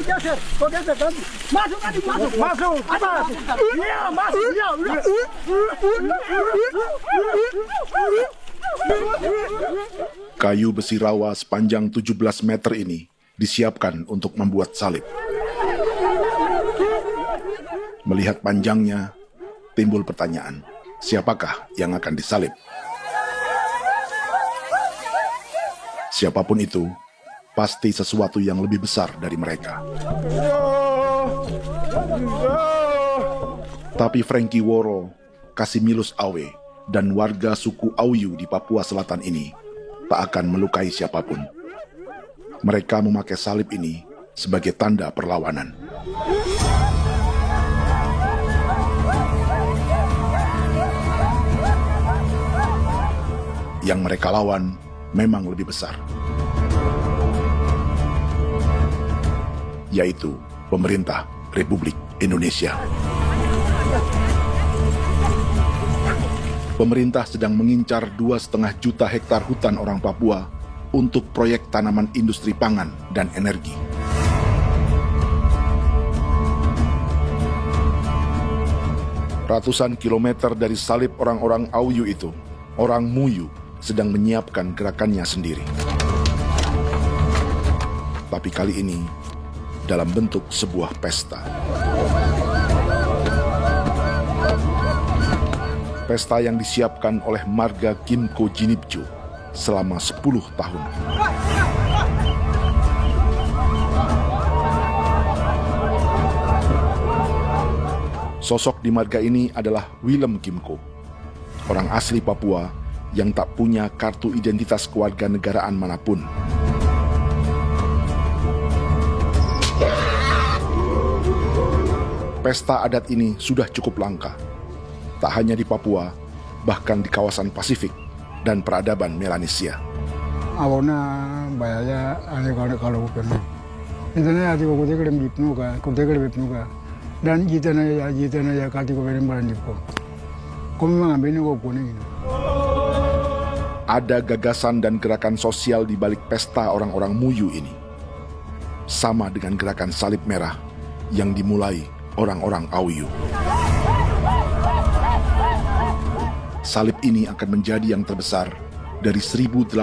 geser, kau geser ganti. Masuk adik, masuk. Masuk. Iya, masuk. Iya, udah. Kayu besi rawa sepanjang 17 meter ini disiapkan untuk membuat salib. Melihat panjangnya, timbul pertanyaan, siapakah yang akan disalib? Siapapun itu, pasti sesuatu yang lebih besar dari mereka. Tapi Frankie Woro, Casimilus Awe, dan warga suku Auyu di Papua Selatan ini tak akan melukai siapapun. Mereka memakai salib ini sebagai tanda perlawanan. Yang mereka lawan memang lebih besar, yaitu pemerintah Republik Indonesia. Pemerintah sedang mengincar 2,5 juta hektar hutan orang Papua untuk proyek tanaman industri pangan dan energi. Ratusan kilometer dari salib orang-orang Auyu itu, orang Muyu sedang menyiapkan gerakannya sendiri. Tapi kali ini dalam bentuk sebuah pesta. Pesta yang disiapkan oleh marga Kimco Jinipjo selama 10 tahun. Sosok di marga ini adalah Willem Kimco, orang asli Papua yang tak punya kartu identitas kewarganegaraan manapun. Pesta adat ini sudah cukup langka, tak hanya di Papua, bahkan di kawasan Pasifik dan peradaban Melanesia. Awalnya bayarnya kalau bukan. Intinya hati aku teker bipnuka, aku teker bipnuka. Dan jitana ya kati ko beren baran dipko. Kami mengambil ini kok kuning. Ada gagasan dan gerakan sosial di balik pesta orang-orang Muyu ini. Sama dengan gerakan salib merah yang dimulai orang-orang Auyu. Salib ini akan menjadi yang terbesar dari 1.800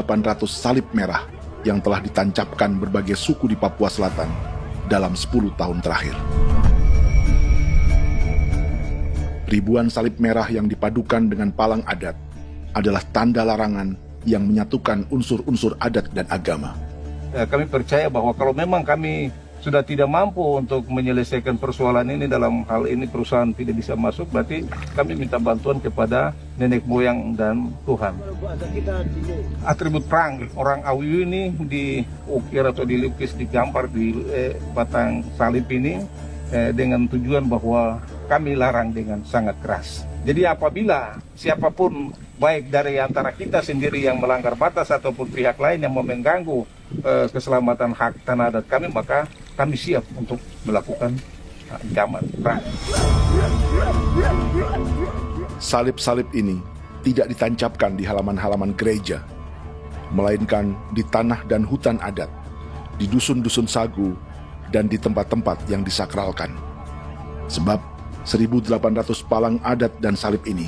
salib merah yang telah ditancapkan berbagai suku di Papua Selatan dalam 10 tahun terakhir. Ribuan salib merah yang dipadukan dengan palang adat adalah tanda larangan yang menyatukan unsur-unsur adat dan agama. Kami percaya bahwa kalau memang kami sudah tidak mampu untuk menyelesaikan persoalan ini, dalam hal ini perusahaan tidak bisa masuk, berarti kami minta bantuan kepada nenek moyang dan Tuhan. Atribut perang orang Auyu ini diukir atau dilukis, digambar di batang salib ini dengan tujuan bahwa kami larang dengan sangat keras. Jadi apabila siapapun, baik dari antara kita sendiri yang melanggar batas ataupun pihak lain yang mau mengganggu keselamatan hak tanah adat kami, maka kami siap untuk melakukan ancaman perang. Salib-salib ini tidak ditancapkan di halaman-halaman gereja, melainkan di tanah dan hutan adat, di dusun-dusun sagu, dan di tempat-tempat yang disakralkan. Sebab 1.800 palang adat dan salib ini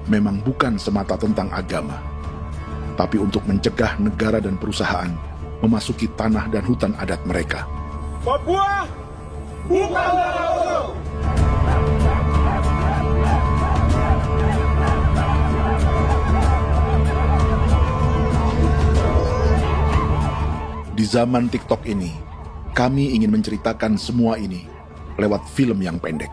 memang bukan semata tentang agama, tapi untuk mencegah negara dan perusahaan memasuki tanah dan hutan adat mereka. Papua bukan Auyu. Di zaman TikTok ini, kami ingin menceritakan semua ini lewat film yang pendek.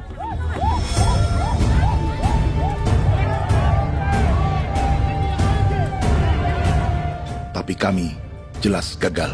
Tapi kami jelas gagal.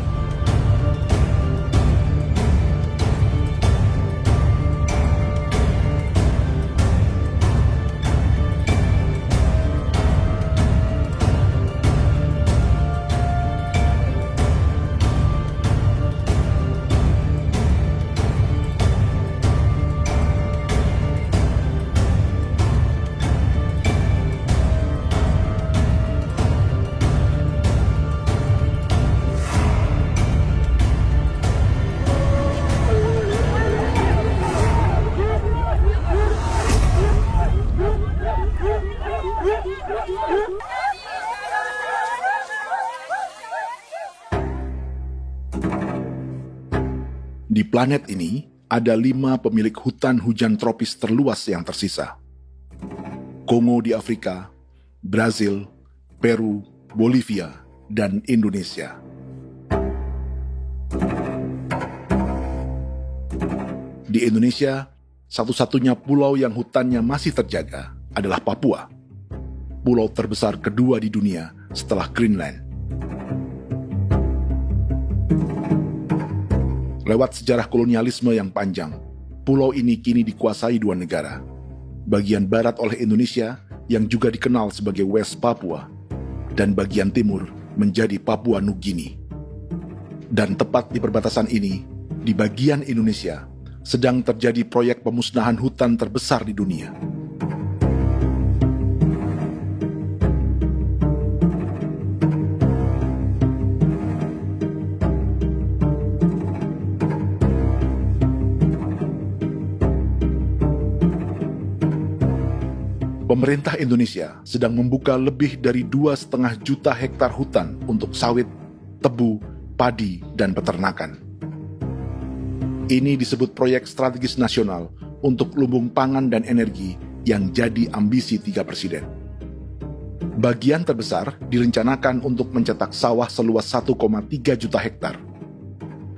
Di planet ini, ada 5 pemilik hutan hujan tropis terluas yang tersisa. Kongo di Afrika, Brazil, Peru, Bolivia, dan Indonesia. Di Indonesia, satu-satunya pulau yang hutannya masih terjaga adalah Papua, pulau terbesar kedua di dunia setelah Greenland. Lewat sejarah kolonialisme yang panjang, pulau ini kini dikuasai 2 negara. Bagian barat oleh Indonesia yang juga dikenal sebagai West Papua, dan bagian timur menjadi Papua Nugini. Dan tepat di perbatasan ini, di bagian Indonesia, sedang terjadi proyek pemusnahan hutan terbesar di dunia. Pemerintah Indonesia sedang membuka lebih dari 2,5 juta hektar hutan untuk sawit, tebu, padi, dan peternakan. Ini disebut proyek strategis nasional untuk lumbung pangan dan energi yang jadi ambisi 3 presiden. Bagian terbesar direncanakan untuk mencetak sawah seluas 1,3 juta hektar.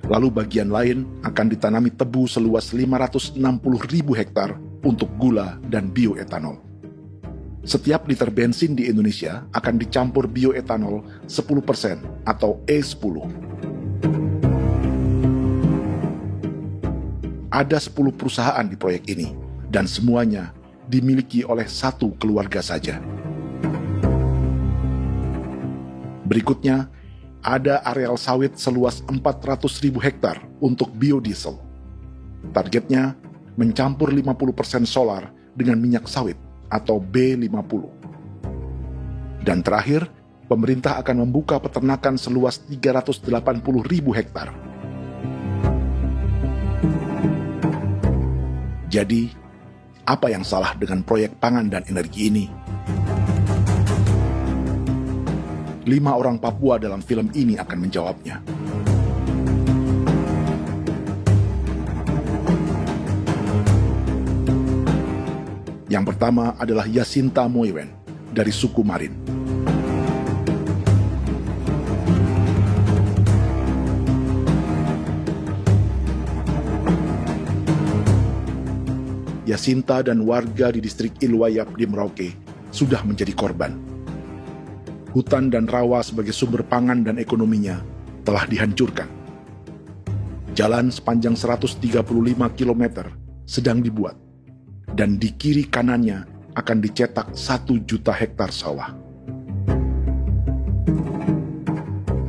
Lalu bagian lain akan ditanami tebu seluas 560.000 hektar untuk gula dan bioetanol. Setiap liter bensin di Indonesia akan dicampur bioetanol 10% atau E10. Ada 10 perusahaan di proyek ini, dan semuanya dimiliki oleh 1 keluarga saja. Berikutnya, ada areal sawit seluas 400.000 hektar untuk biodiesel. Targetnya mencampur 50% solar dengan minyak sawit atau B50. Dan terakhir, pemerintah akan membuka peternakan seluas 380.000 hektar. Jadi, apa yang salah dengan proyek pangan dan energi ini? 5 orang Papua dalam film ini akan menjawabnya. Yang pertama adalah Yasinta Moiwen dari suku Marin. Yasinta dan warga di distrik Ilwayap di Merauke sudah menjadi korban. Hutan dan rawa sebagai sumber pangan dan ekonominya telah dihancurkan. Jalan sepanjang 135 km sedang dibuat, dan di kiri kanannya akan dicetak 1 juta hektar sawah.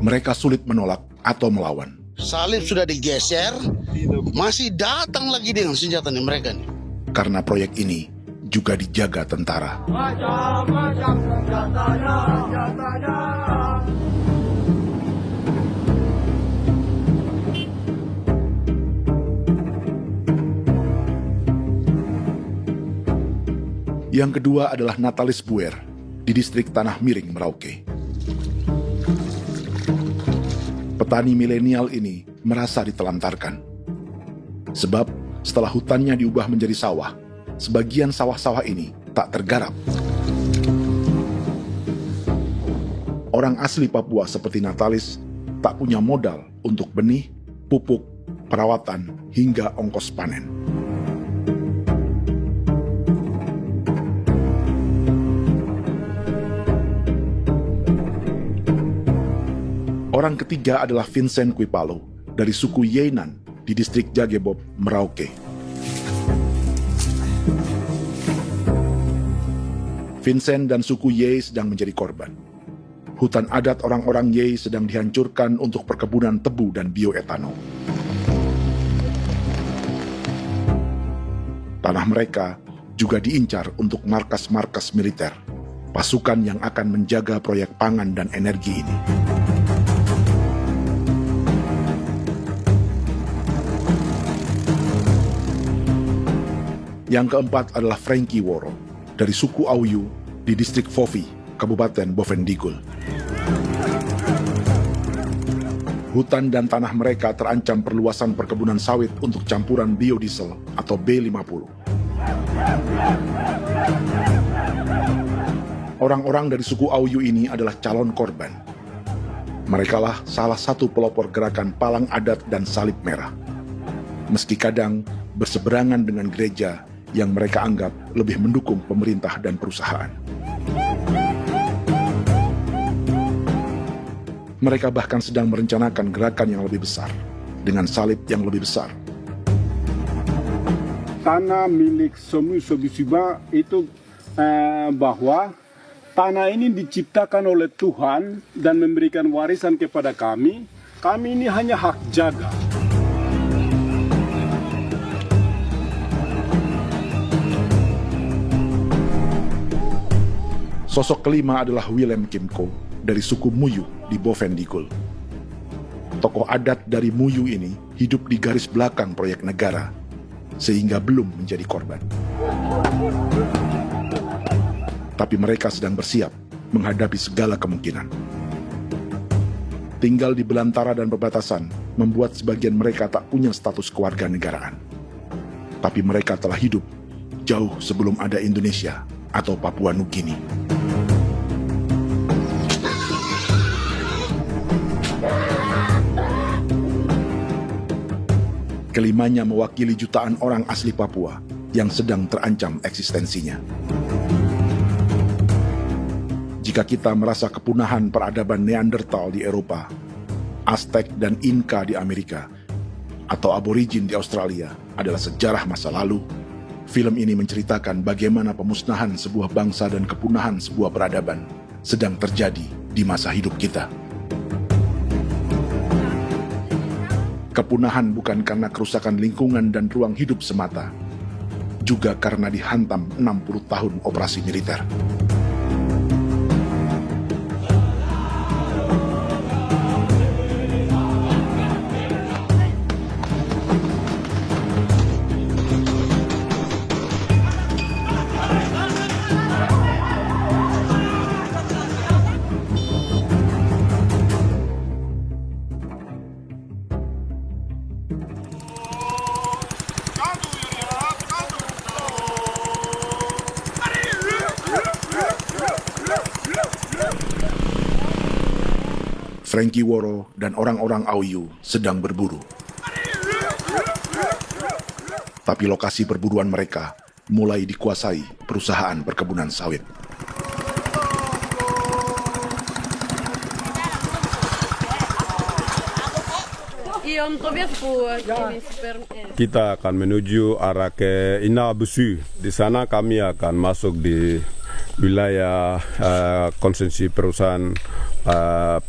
Mereka sulit menolak atau melawan. Salib sudah digeser, masih datang lagi dengan senjatanya mereka nih. Karena proyek ini juga dijaga tentara. Macam-macam senjatanya. Yang kedua adalah Natalis Buer di distrik Tanah Miring, Merauke. Petani milenial ini merasa ditelantarkan. Sebab setelah hutannya diubah menjadi sawah, sebagian sawah-sawah ini tak tergarap. Orang asli Papua seperti Natalis tak punya modal untuk benih, pupuk, perawatan, hingga ongkos panen. Orang ketiga adalah Vincent Kuipalo dari suku Yenan di distrik Jagebob, Merauke. Vincent dan suku Ye sedang menjadi korban. Hutan adat orang-orang Ye sedang dihancurkan untuk perkebunan tebu dan bioetanol. Tanah mereka juga diincar untuk markas-markas militer, pasukan yang akan menjaga proyek pangan dan energi ini. Yang keempat adalah Frankie Woro dari suku Auyu di distrik Fofi, Kabupaten Bovendigul. Hutan dan tanah mereka terancam perluasan perkebunan sawit untuk campuran biodiesel atau B50. Orang-orang dari suku Auyu ini adalah calon korban. Merekalah salah satu pelopor gerakan Palang Adat dan Salib Merah. Meski kadang berseberangan dengan gereja yang mereka anggap lebih mendukung pemerintah dan perusahaan. Mereka bahkan sedang merencanakan gerakan yang lebih besar, dengan salib yang lebih besar. Tanah milik Somu Sobisiba itu bahwa tanah ini diciptakan oleh Tuhan dan memberikan warisan kepada kami. Kami ini hanya hak jaga. Sosok kelima adalah Willem Kimco dari suku Muyu di Bovendigul. Tokoh adat dari Muyu ini hidup di garis belakang proyek negara, sehingga belum menjadi korban. Tapi mereka sedang bersiap menghadapi segala kemungkinan. Tinggal di belantara dan perbatasan membuat sebagian mereka tak punya status kewarganegaraan. Tapi mereka telah hidup jauh sebelum ada Indonesia atau Papua Nugini. Kelimanya mewakili jutaan orang asli Papua yang sedang terancam eksistensinya. Jika kita merasa kepunahan peradaban Neanderthal di Eropa, Aztec dan Inca di Amerika, atau aborigin di Australia adalah sejarah masa lalu, film ini menceritakan bagaimana pemusnahan sebuah bangsa dan kepunahan sebuah peradaban sedang terjadi di masa hidup kita. Kepunahan bukan karena kerusakan lingkungan dan ruang hidup semata, juga karena dihantam 60 tahun operasi militer. Frankie Woro dan orang-orang Auyu sedang berburu. Tapi lokasi perburuan mereka mulai dikuasai perusahaan perkebunan sawit. Kita akan menuju arah ke Inabusu. Di sana kami akan masuk di wilayah konsesi perusahaan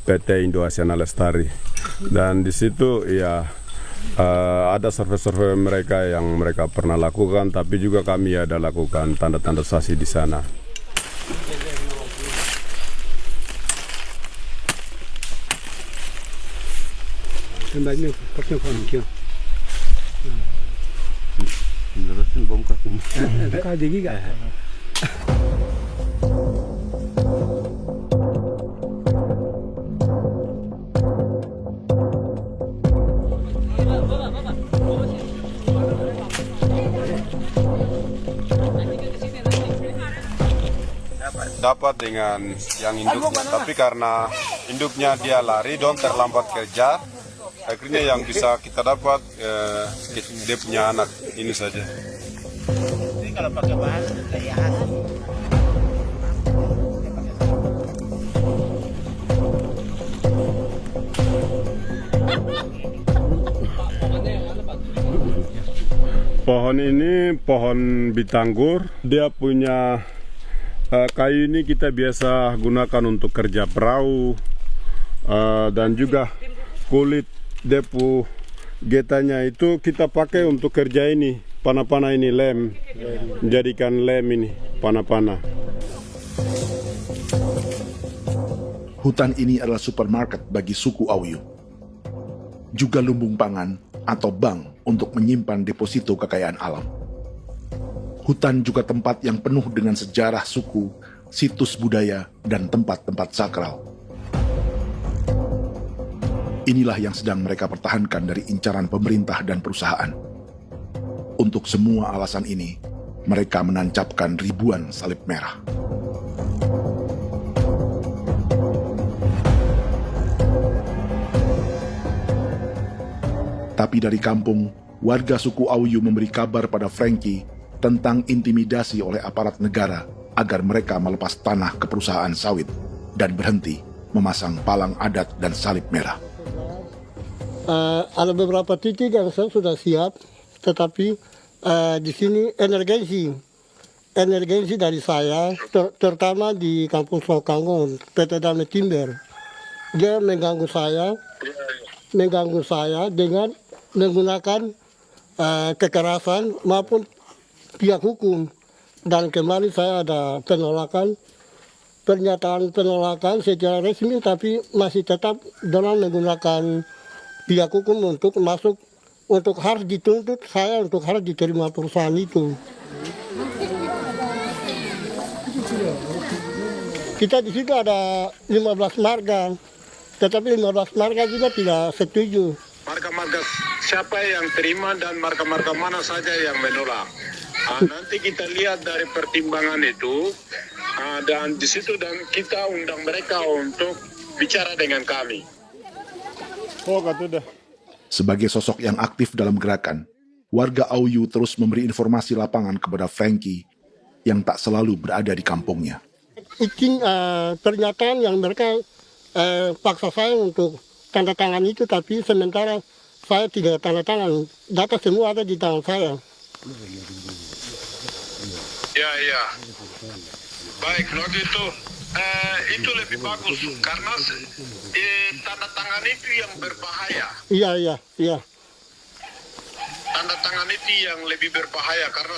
PT Indo Asiana Lestari, dan di situ ya ada survei-survei mereka yang mereka pernah lakukan, tapi juga kami ada lakukan tanda-tanda saksi di sana. Dapat dengan yang induknya, tapi karena induknya dia lari dong terlambat kerja, akhirnya yang bisa kita dapat dia punya anak ini saja. Ini kalau pakai bahan kayak hasil. Pohon ini pohon bitanggur, dia punya kayu ini kita biasa gunakan untuk kerja perahu, dan juga kulit depu getanya itu kita pakai untuk kerja ini, panah-panah ini lem, jadikan lem ini, panah-panah. Hutan ini adalah supermarket bagi suku Auyu. Juga lumbung pangan atau bank untuk menyimpan deposito kekayaan alam. Hutan juga tempat yang penuh dengan sejarah suku, situs budaya, dan tempat-tempat sakral. Inilah yang sedang mereka pertahankan dari incaran pemerintah dan perusahaan. Untuk semua alasan ini, mereka menancapkan ribuan salib merah. Tapi dari kampung, warga suku Auyu memberi kabar pada Frankie tentang intimidasi oleh aparat negara agar mereka melepas tanah ke perusahaan sawit dan berhenti memasang palang adat dan salib merah. Ada beberapa titik yang saya sudah siap, tetapi di sini emergensi dari saya, terutama di kampung Sokanggon, PT Damai Timber. Dia mengganggu saya dengan menggunakan kekerasan maupun pihak hukum. Dan kemarin saya ada pernyataan penolakan secara resmi, tapi masih tetap dengan menggunakan pihak hukum untuk masuk, untuk harus dituntut saya untuk harus diterima perusahaan itu. Kita di situ ada 15 marga, tetapi 15 marga juga tidak setuju. Marga-marga siapa yang terima dan marga-marga mana saja yang menolak. Nanti kita lihat dari pertimbangan itu, dan di situ dan kita undang mereka untuk bicara dengan kami. Sebagai sosok yang aktif dalam gerakan, warga Auyu terus memberi informasi lapangan kepada Frankie yang tak selalu berada di kampungnya. Izin pernyataan yang mereka paksa saya untuk tanda tangan itu, tapi sementara saya tidak tanda tangan. Data semua ada di tangan saya. Ya. Baik, kalau gitu itu lebih bagus karena tanda tangan itu yang berbahaya. Iya. Tanda tangan itu yang lebih berbahaya karena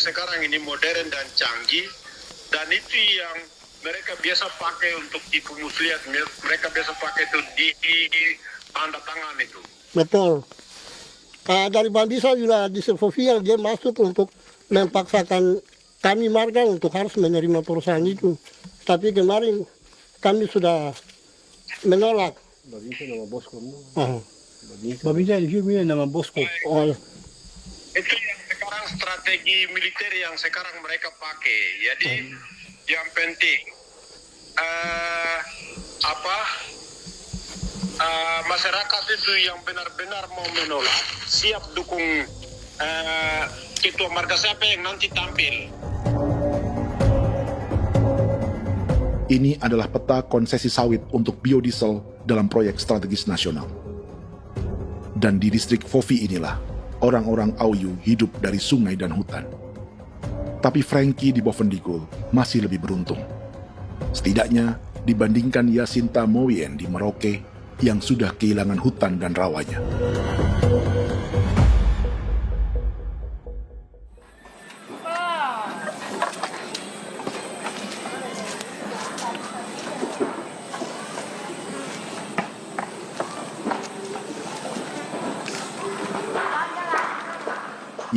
sekarang ini modern dan canggih, dan itu yang mereka biasa pakai untuk tipu muslihat. Mereka biasa pakai itu di tanda tangan itu. Betul. Dari Bambisa juga di Sofia dia masuk untuk memaksakan kami marga untuk harus menerima perusahaan itu. Tapi kemarin kami sudah menolak. Babisa di sini nama bosku. Itu yang sekarang strategi militer yang sekarang mereka pakai. Jadi yang penting masyarakat itu yang benar-benar mau menolak siap dukung ketua marga siapa yang nanti tampil. Ini adalah peta konsesi sawit untuk biodiesel dalam proyek strategis nasional. Dan di distrik Fofi inilah orang-orang Auyu hidup dari sungai dan hutan. Tapi Frankie di Bovendigul masih lebih beruntung. Setidaknya dibandingkan Yasinta Mowien di Merauke yang sudah kehilangan hutan dan rawanya.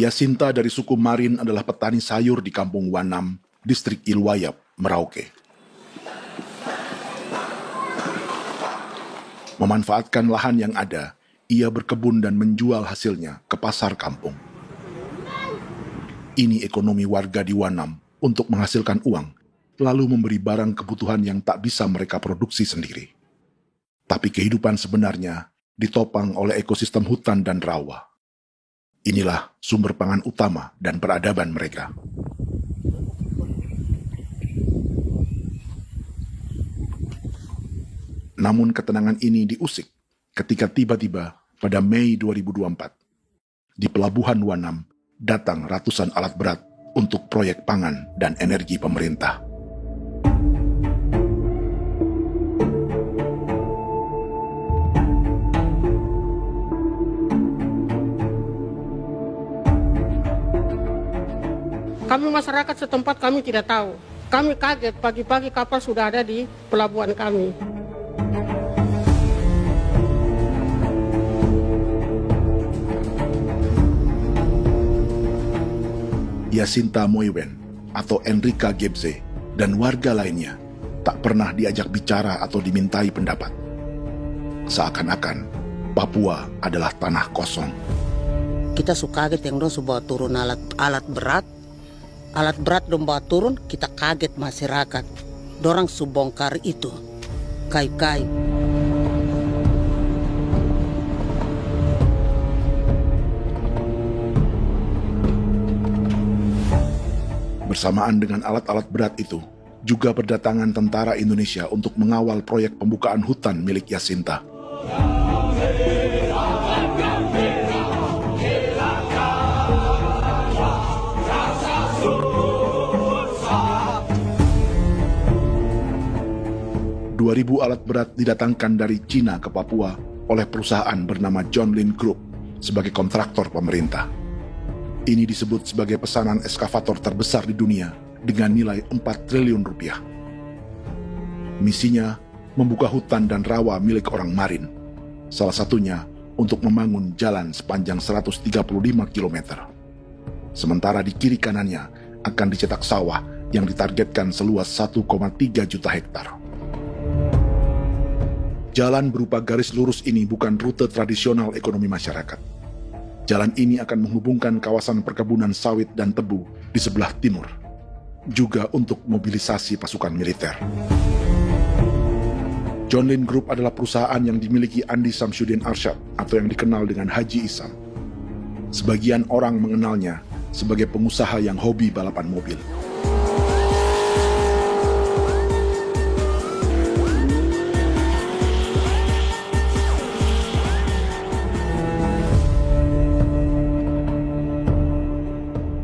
Yasinta dari suku Marin adalah petani sayur di kampung Wanam, distrik Ilwayap, Merauke. Memanfaatkan lahan yang ada, ia berkebun dan menjual hasilnya ke pasar kampung. Ini ekonomi warga di Wanam untuk menghasilkan uang, lalu memberi barang kebutuhan yang tak bisa mereka produksi sendiri. Tapi kehidupan sebenarnya ditopang oleh ekosistem hutan dan rawa. Inilah sumber pangan utama dan peradaban mereka. Namun ketenangan ini diusik ketika tiba-tiba pada Mei 2024, di Pelabuhan Wanam datang ratusan alat berat untuk proyek pangan dan energi pemerintah. Kami masyarakat setempat kami tidak tahu. Kami kaget pagi-pagi kapal sudah ada di pelabuhan kami. Yasinta Mowien atau Enrika Gebze dan warga lainnya tak pernah diajak bicara atau dimintai pendapat. Seakan-akan Papua adalah tanah kosong. Kita suka kaget yang dong bawa turun alat berat dong bawa turun, kita kaget masyarakat. Dorang subongkar itu kayu-kayu. Bersamaan dengan alat-alat berat itu, juga berdatangan tentara Indonesia untuk mengawal proyek pembukaan hutan milik Jacinta. Ribu alat berat didatangkan dari Cina ke Papua oleh perusahaan bernama John Lin Group sebagai kontraktor pemerintah. Ini disebut sebagai pesanan eskavator terbesar di dunia dengan nilai 4 triliun rupiah. Misinya membuka hutan dan rawa milik orang Marin, salah satunya untuk membangun jalan sepanjang 135 km. Sementara di kiri kanannya akan dicetak sawah yang ditargetkan seluas 1,3 juta hektar. Jalan berupa garis lurus ini bukan rute tradisional ekonomi masyarakat. Jalan ini akan menghubungkan kawasan perkebunan sawit dan tebu di sebelah timur, juga untuk mobilisasi pasukan militer. John Lin Group adalah perusahaan yang dimiliki Andi Samsudin Arsyad atau yang dikenal dengan Haji Isam. Sebagian orang mengenalnya sebagai pengusaha yang hobi balapan mobil.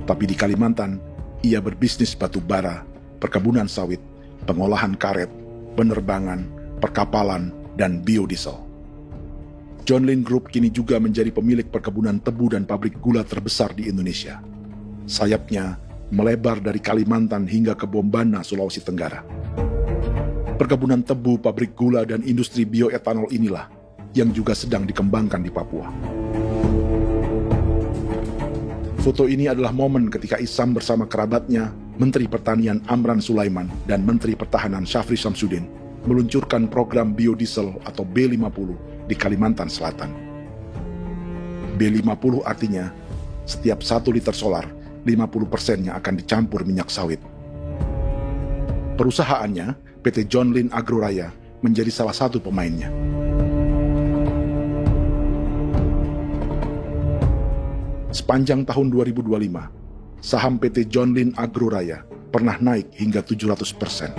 Tapi di Kalimantan, ia berbisnis batu bara, perkebunan sawit, pengolahan karet, penerbangan, perkapalan, dan biodiesel. John Lin Group kini juga menjadi pemilik perkebunan tebu dan pabrik gula terbesar di Indonesia. Sayapnya melebar dari Kalimantan hingga ke Bombana, Sulawesi Tenggara. Perkebunan tebu, pabrik gula, dan industri bioetanol inilah yang juga sedang dikembangkan di Papua. Foto ini adalah momen ketika Isam bersama kerabatnya, Menteri Pertanian Amran Sulaiman dan Menteri Pertahanan Syafri Samsudin meluncurkan program biodiesel atau B50 di Kalimantan Selatan. B50 artinya setiap 1 liter solar, 50%-nya akan dicampur minyak sawit. Perusahaannya, PT John Lin Agroraya, menjadi salah satu pemainnya. Sepanjang tahun 2025, saham PT John Lin Agroraya pernah naik hingga 700%.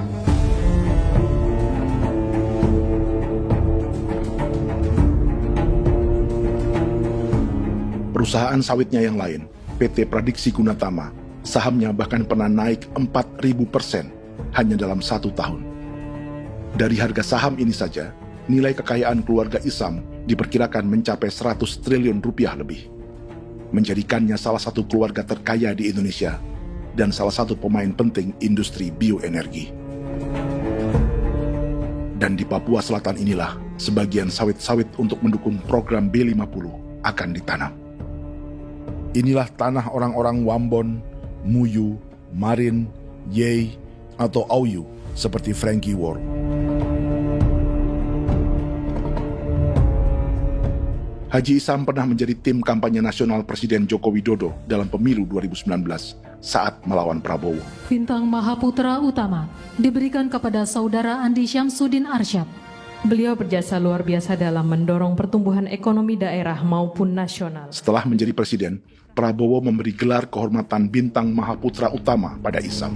Perusahaan sawitnya yang lain, PT Pradiksi Gunatama, sahamnya bahkan pernah naik 4.000% hanya dalam 1 tahun. Dari harga saham ini saja, nilai kekayaan keluarga Isam diperkirakan mencapai 100 triliun rupiah lebih, menjadikannya salah satu keluarga terkaya di Indonesia dan salah satu pemain penting industri bioenergi. Dan di Papua Selatan inilah sebagian sawit-sawit untuk mendukung program B50 akan ditanam. Inilah tanah orang-orang Wambon, Muyu, Marin, Yei, atau Auyu seperti Frankie Ward. Haji Isam pernah menjadi tim kampanye nasional Presiden Joko Widodo dalam pemilu 2019 saat melawan Prabowo. Bintang Mahaputra Utama diberikan kepada Saudara Andi Syamsuddin Arsyad. Beliau berjasa luar biasa dalam mendorong pertumbuhan ekonomi daerah maupun nasional. Setelah menjadi presiden, Prabowo memberi gelar kehormatan Bintang Mahaputra Utama pada Isam.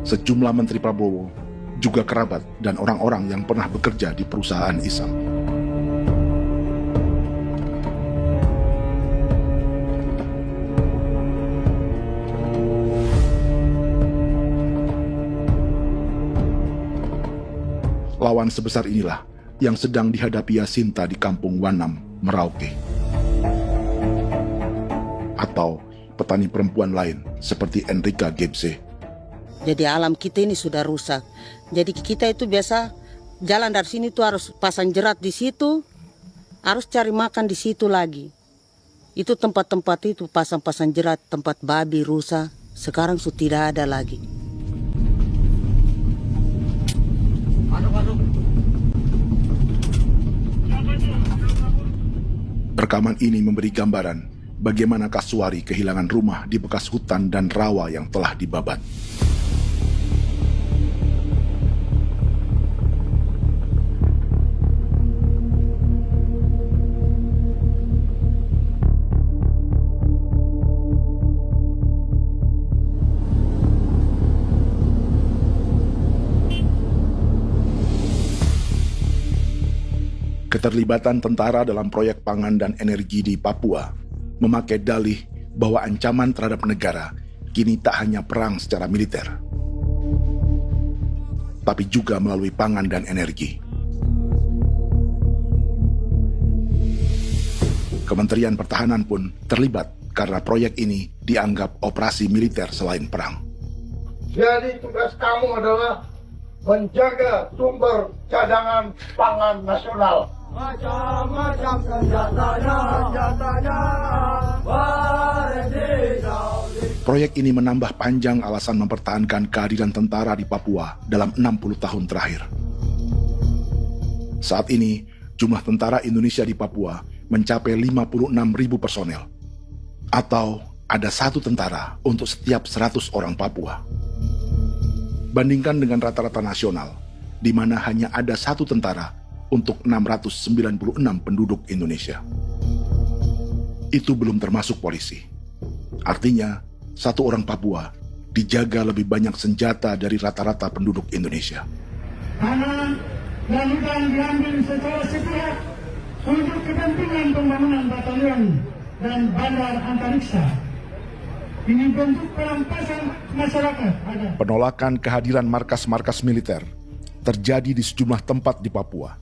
Sejumlah menteri Prabowo, juga kerabat dan orang-orang yang pernah bekerja di perusahaan Isam. Lawan sebesar inilah yang sedang dihadapi Jacinta di kampung Wanam, Merauke. Atau petani perempuan lain seperti Enrika Gebse. Jadi alam kita ini sudah rusak. Jadi kita itu biasa jalan dari sini tuh harus pasang jerat di situ, harus cari makan di situ lagi. Itu tempat-tempat itu pasang-pasang jerat, tempat babi, rusa, sekarang sudah tidak ada lagi. Rekaman ini memberi gambaran bagaimana Kasuari kehilangan rumah di bekas hutan dan rawa yang telah dibabat. Keterlibatan tentara dalam proyek pangan dan energi di Papua memakai dalih bahwa ancaman terhadap negara kini tak hanya perang secara militer, tapi juga melalui pangan dan energi. Kementerian Pertahanan pun terlibat karena proyek ini dianggap operasi militer selain perang. Jadi tugas kamu adalah menjaga sumber cadangan pangan nasional. Macam-macam senjatanya, Proyek ini menambah panjang alasan mempertahankan kehadiran tentara di Papua dalam 60 tahun terakhir. Saat ini, jumlah tentara Indonesia di Papua mencapai 56.000 personel, atau ada 1 tentara untuk setiap 100 orang Papua. Bandingkan dengan rata-rata nasional, di mana hanya ada 1 tentara untuk 696 penduduk Indonesia. Itu belum termasuk polisi. Artinya, 1 orang Papua dijaga lebih banyak senjata dari rata-rata penduduk Indonesia. Tanah dan hutan diambil secara sepihak untuk kepentingan pembangunan batalion dan bandar antariksa. Ini bentuk perampasan masyarakat. Penolakan kehadiran markas-markas militer terjadi di sejumlah tempat di Papua.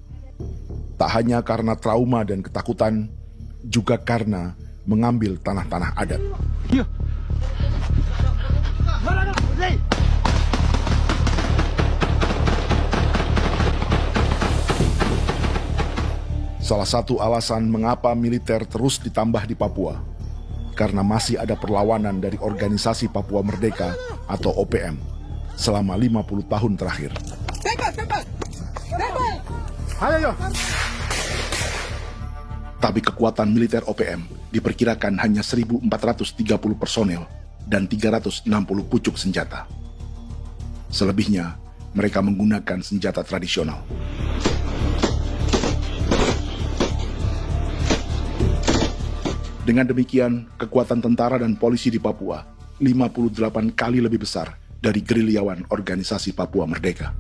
Tak hanya karena trauma dan ketakutan, juga karena mengambil tanah-tanah adat. Salah satu alasan mengapa militer terus ditambah di Papua, karena masih ada perlawanan dari Organisasi Papua Merdeka atau OPM selama 50 tahun terakhir. Tapi kekuatan militer OPM diperkirakan hanya 1.430 personel dan 360 pucuk senjata. Selebihnya, mereka menggunakan senjata tradisional. Dengan demikian, kekuatan tentara dan polisi di Papua 58 kali lebih besar dari gerilyawan Organisasi Papua Merdeka.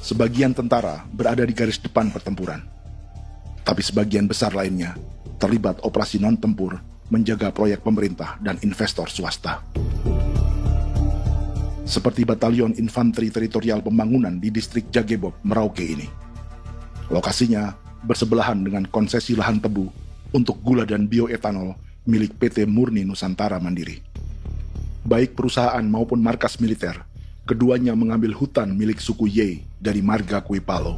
Sebagian tentara berada di garis depan pertempuran, tapi sebagian besar lainnya terlibat operasi non-tempur menjaga proyek pemerintah dan investor swasta. Seperti Batalion Infanteri Teritorial Pembangunan di distrik Jagebob, Merauke ini. Lokasinya bersebelahan dengan konsesi lahan tebu untuk gula dan bioetanol milik PT Murni Nusantara Mandiri. Baik perusahaan maupun markas militer, keduanya mengambil hutan milik suku Ye dari marga Kuipalo.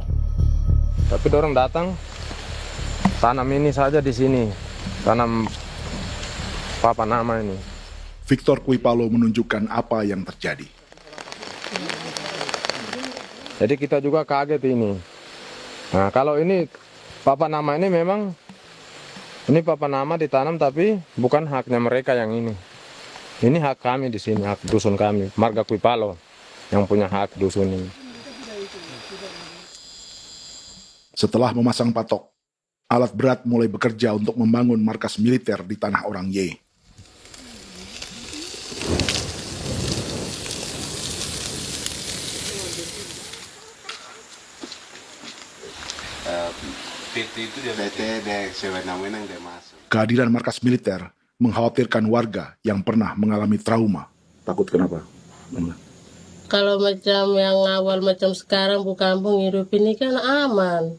Tapi dorong datang, tanam ini saja di sini, tanam papa nama ini. Victor Kuipalo menunjukkan apa yang terjadi. Jadi kita juga kaget ini. Nah, kalau ini papa nama ini memang, ini papa nama ditanam tapi bukan haknya mereka yang ini. Ini hak kami di sini, hak dusun kami, marga Kuipalo yang punya hak dusun ini. Setelah memasang patok, alat berat mulai bekerja untuk membangun markas militer di tanah orang Ye. Kehadiran markas militer mengkhawatirkan warga yang pernah mengalami trauma. Takut kenapa? Kalau macam yang awal macam sekarang bu kampung hidup ini kan aman.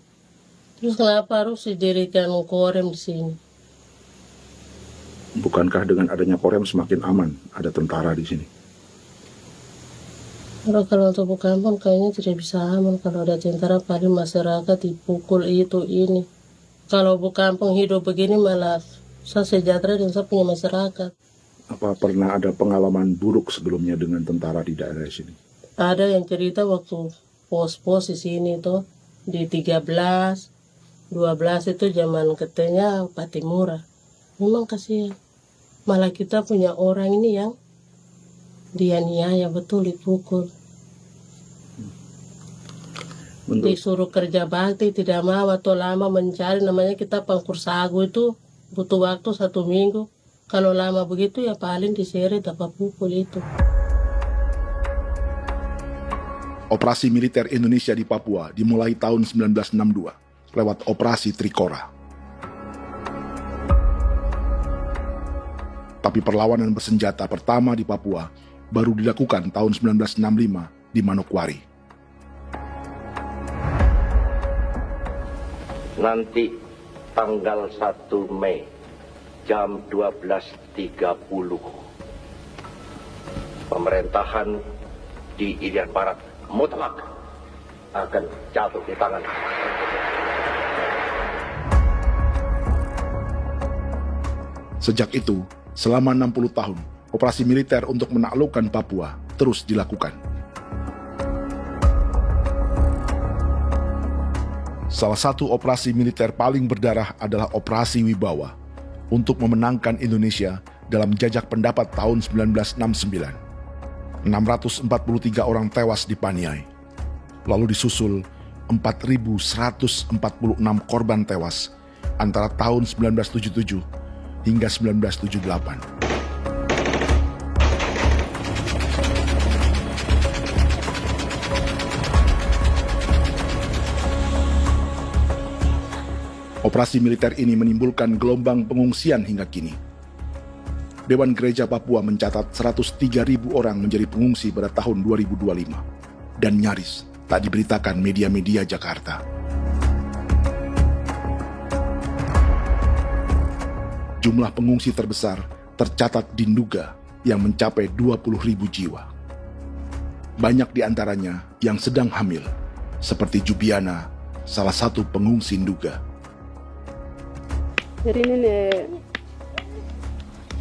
Terus kenapa harus didirikan korem di sini? Bukankah dengan adanya Korem semakin aman ada tentara di sini? Kalau untuk kampung kayaknya tidak bisa aman kalau ada tentara, paling masyarakat dipukul itu ini. Kalau kampung hidup begini malah saya sejahtera dan saya punya masyarakat. Apa pernah ada pengalaman buruk sebelumnya dengan tentara di daerah sini? Ada yang cerita waktu pos-pos di sini tuh di 13, 12 itu zaman katanya Patimura. Memang kasihan. Malah kita punya orang ini yang dianiaya betul, dipukul. Disuruh kerja bakti tidak mau atau lama mencari, namanya kita pangkur sagu itu butuh waktu 1 minggu. Kalau lama begitu ya paling diseret apa pukul itu. Operasi militer Indonesia di Papua dimulai tahun 1962 lewat Operasi Trikora. Tapi perlawanan bersenjata pertama di Papua baru dilakukan tahun 1965 di Manokwari. Nanti tanggal 1 Mei jam 12.30 pemerintahan di Irian Barat mutlak akan jatuh di tangan. Sejak itu, selama 60 tahun, operasi militer untuk menaklukkan Papua terus dilakukan. Salah satu operasi militer paling berdarah adalah Operasi Wibawa untuk memenangkan Indonesia dalam jajak pendapat tahun 1969. 643 orang tewas di Paniai. Lalu disusul 4.146 korban tewas antara tahun 1977 hingga 1978. Operasi militer ini menimbulkan gelombang pengungsian hingga kini. Dewan Gereja Papua mencatat 103.000 orang menjadi pengungsi pada tahun 2025 dan nyaris tak diberitakan media-media Jakarta. Jumlah pengungsi terbesar tercatat di Nduga yang mencapai 20.000 jiwa. Banyak di antaranya yang sedang hamil, seperti Jubiana, salah satu pengungsi Nduga.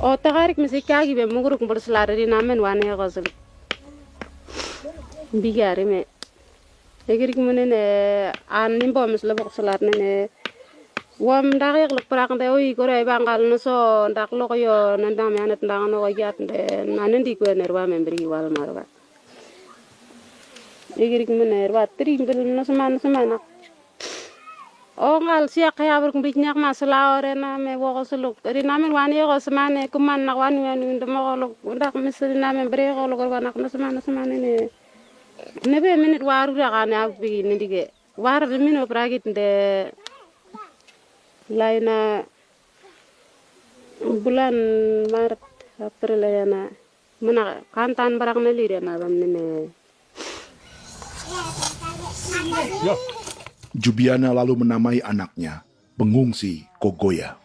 O tagarik mesikagi be muguruk berselari namen wane gosel bigare me egirik munene an nimbo mesle berselar nene wam dagik lek prak de oi gore bangal no so ndak lo yo nanda me anet ndang no yat de nanen di ko nerwa membri wal marwa egirik munene wa tri bel no semana o ngal siak ya ber kumbik nyak masala orena me wo gosuluk ri namen wani go semane kuman nak wani wani ndemo golok ndak misri namen bre golok wanak no semana ne nebe minute waru ra kana abi nindige war de mino pragit de laina bulan Maret April yana mana kantan barang na lire na bamne. Jubiana lalu menamai anaknya pengungsi Kogoya.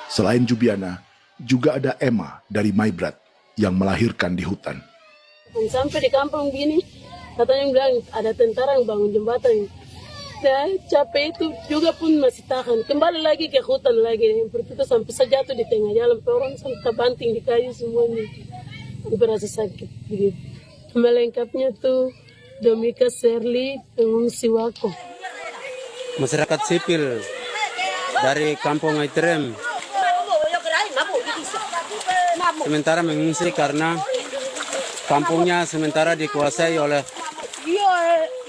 Selain Jubiana, juga ada Emma dari Maibrat yang melahirkan di hutan. Sampai di kampung gini, katanya bilang ada tentara yang bangun jembatan. Saya capek itu juga pun masih tahan. Kembali lagi ke hutan lagi. Seperti itu sampai saya jatuh di tengah jalan. Orang sampai terbanting di kayu semuanya. Berasa sakit begitu. Melengkapnya tuh Domika Serli, pengungsi Wako. Masyarakat sipil dari Kampung Aitrem sementara mengungsi karena kampungnya sementara dikuasai oleh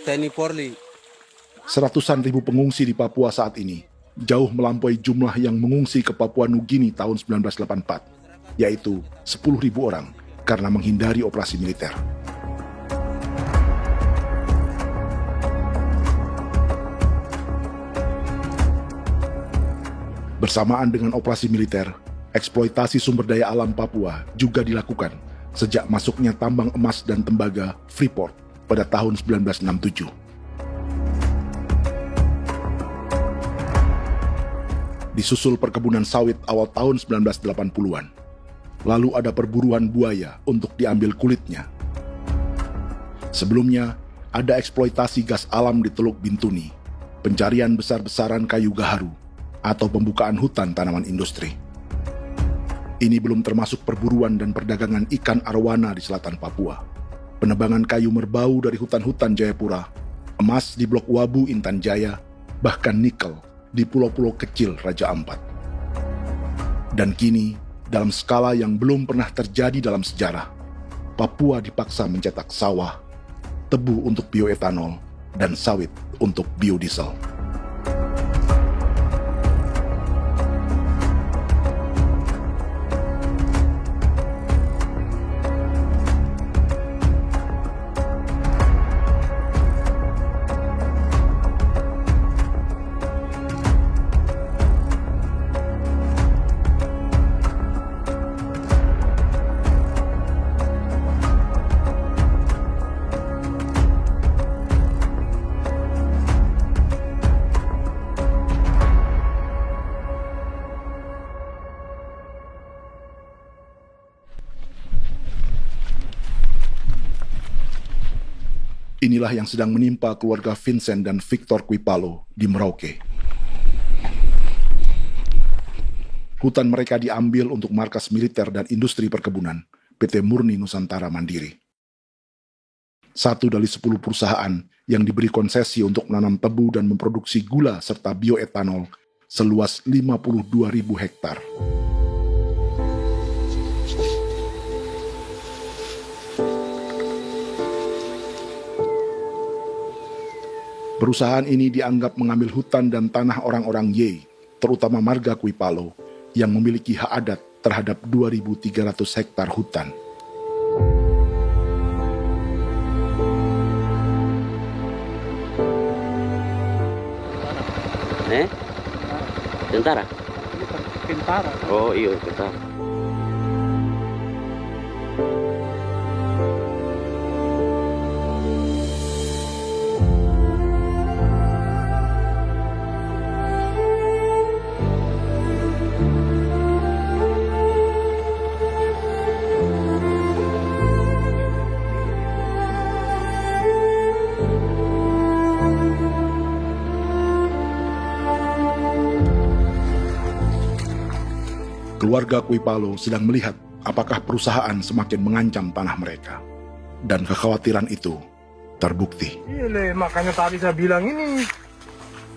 TNI Polri. Seratusan ribu pengungsi di Papua saat ini jauh melampaui jumlah yang mengungsi ke Papua Nugini tahun 1984, yaitu 10.000 orang karena menghindari operasi militer. Bersamaan dengan operasi militer, eksploitasi sumber daya alam Papua juga dilakukan sejak masuknya tambang emas dan tembaga Freeport pada tahun 1967. Disusul perkebunan sawit awal tahun 1980-an. Lalu ada perburuan buaya untuk diambil kulitnya. Sebelumnya, ada eksploitasi gas alam di Teluk Bintuni, pencarian besar-besaran kayu gaharu, atau pembukaan hutan tanaman industri. Ini belum termasuk perburuan dan perdagangan ikan arwana di selatan Papua, penebangan kayu merbau dari hutan-hutan Jayapura, emas di Blok Wabu Intan Jaya, bahkan nikel di pulau-pulau kecil Raja Ampat. Dan kini, dalam skala yang belum pernah terjadi dalam sejarah, Papua dipaksa mencetak sawah, tebu untuk bioetanol, dan sawit untuk biodiesel. Inilah yang sedang menimpa keluarga Vincent dan Victor Kuipalo di Merauke. Hutan mereka diambil untuk markas militer dan industri perkebunan, PT Murni Nusantara Mandiri. 1 dari 10 perusahaan yang diberi konsesi untuk menanam tebu dan memproduksi gula serta bioetanol seluas 52.000 hektar. Perusahaan ini dianggap mengambil hutan dan tanah orang-orang Ye, terutama marga Kuipalo, yang memiliki hak adat terhadap 2.300 hektar hutan. Tentara? Tentara. Oh iya, tentara. Keluarga Kuipalo sedang melihat apakah perusahaan semakin mengancam tanah mereka. Dan kekhawatiran itu terbukti. Iya, makanya tadi saya bilang ini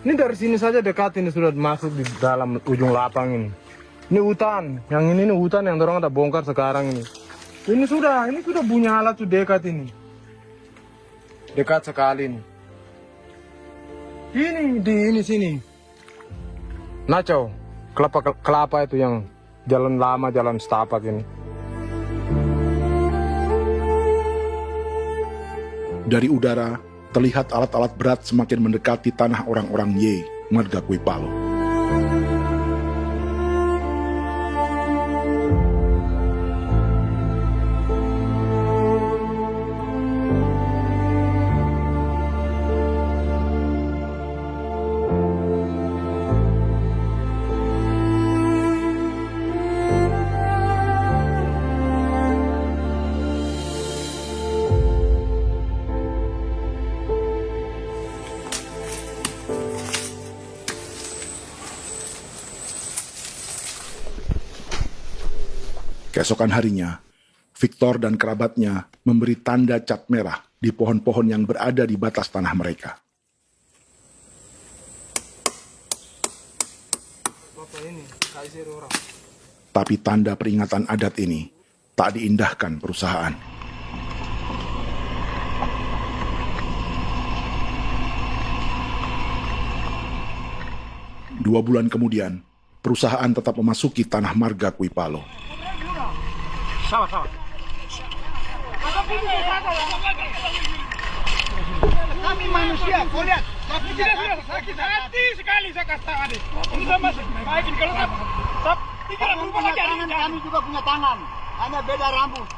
dari sini saja dekat ini sudah masuk di dalam ujung lapang ini. Ini hutan, yang ini hutan yang dorong ada bongkar sekarang ini. Ini sudah punya alat tuh dekat ini. Dekat sekali ini. Ini di ini sini. Nacau, kelapa itu yang jalan lama, jalan setapak ini. Dari udara, terlihat alat-alat berat semakin mendekati tanah orang-orang Ye, marga Kuipalo. Keesokan harinya, Victor dan kerabatnya memberi tanda cat merah di pohon-pohon yang berada di batas tanah mereka. Tapi tanda peringatan adat ini tak diindahkan perusahaan. Dua bulan kemudian, perusahaan tetap memasuki tanah marga Kuipalo. Sama-sama. Kami manusia, kau lihat. Tapi tidak sakit hati sekali saya kasih tahu adik. Ini sama baik ini kalau tinggal berubah lagi tangan, kami juga punya tangan. Hanya beda rambut.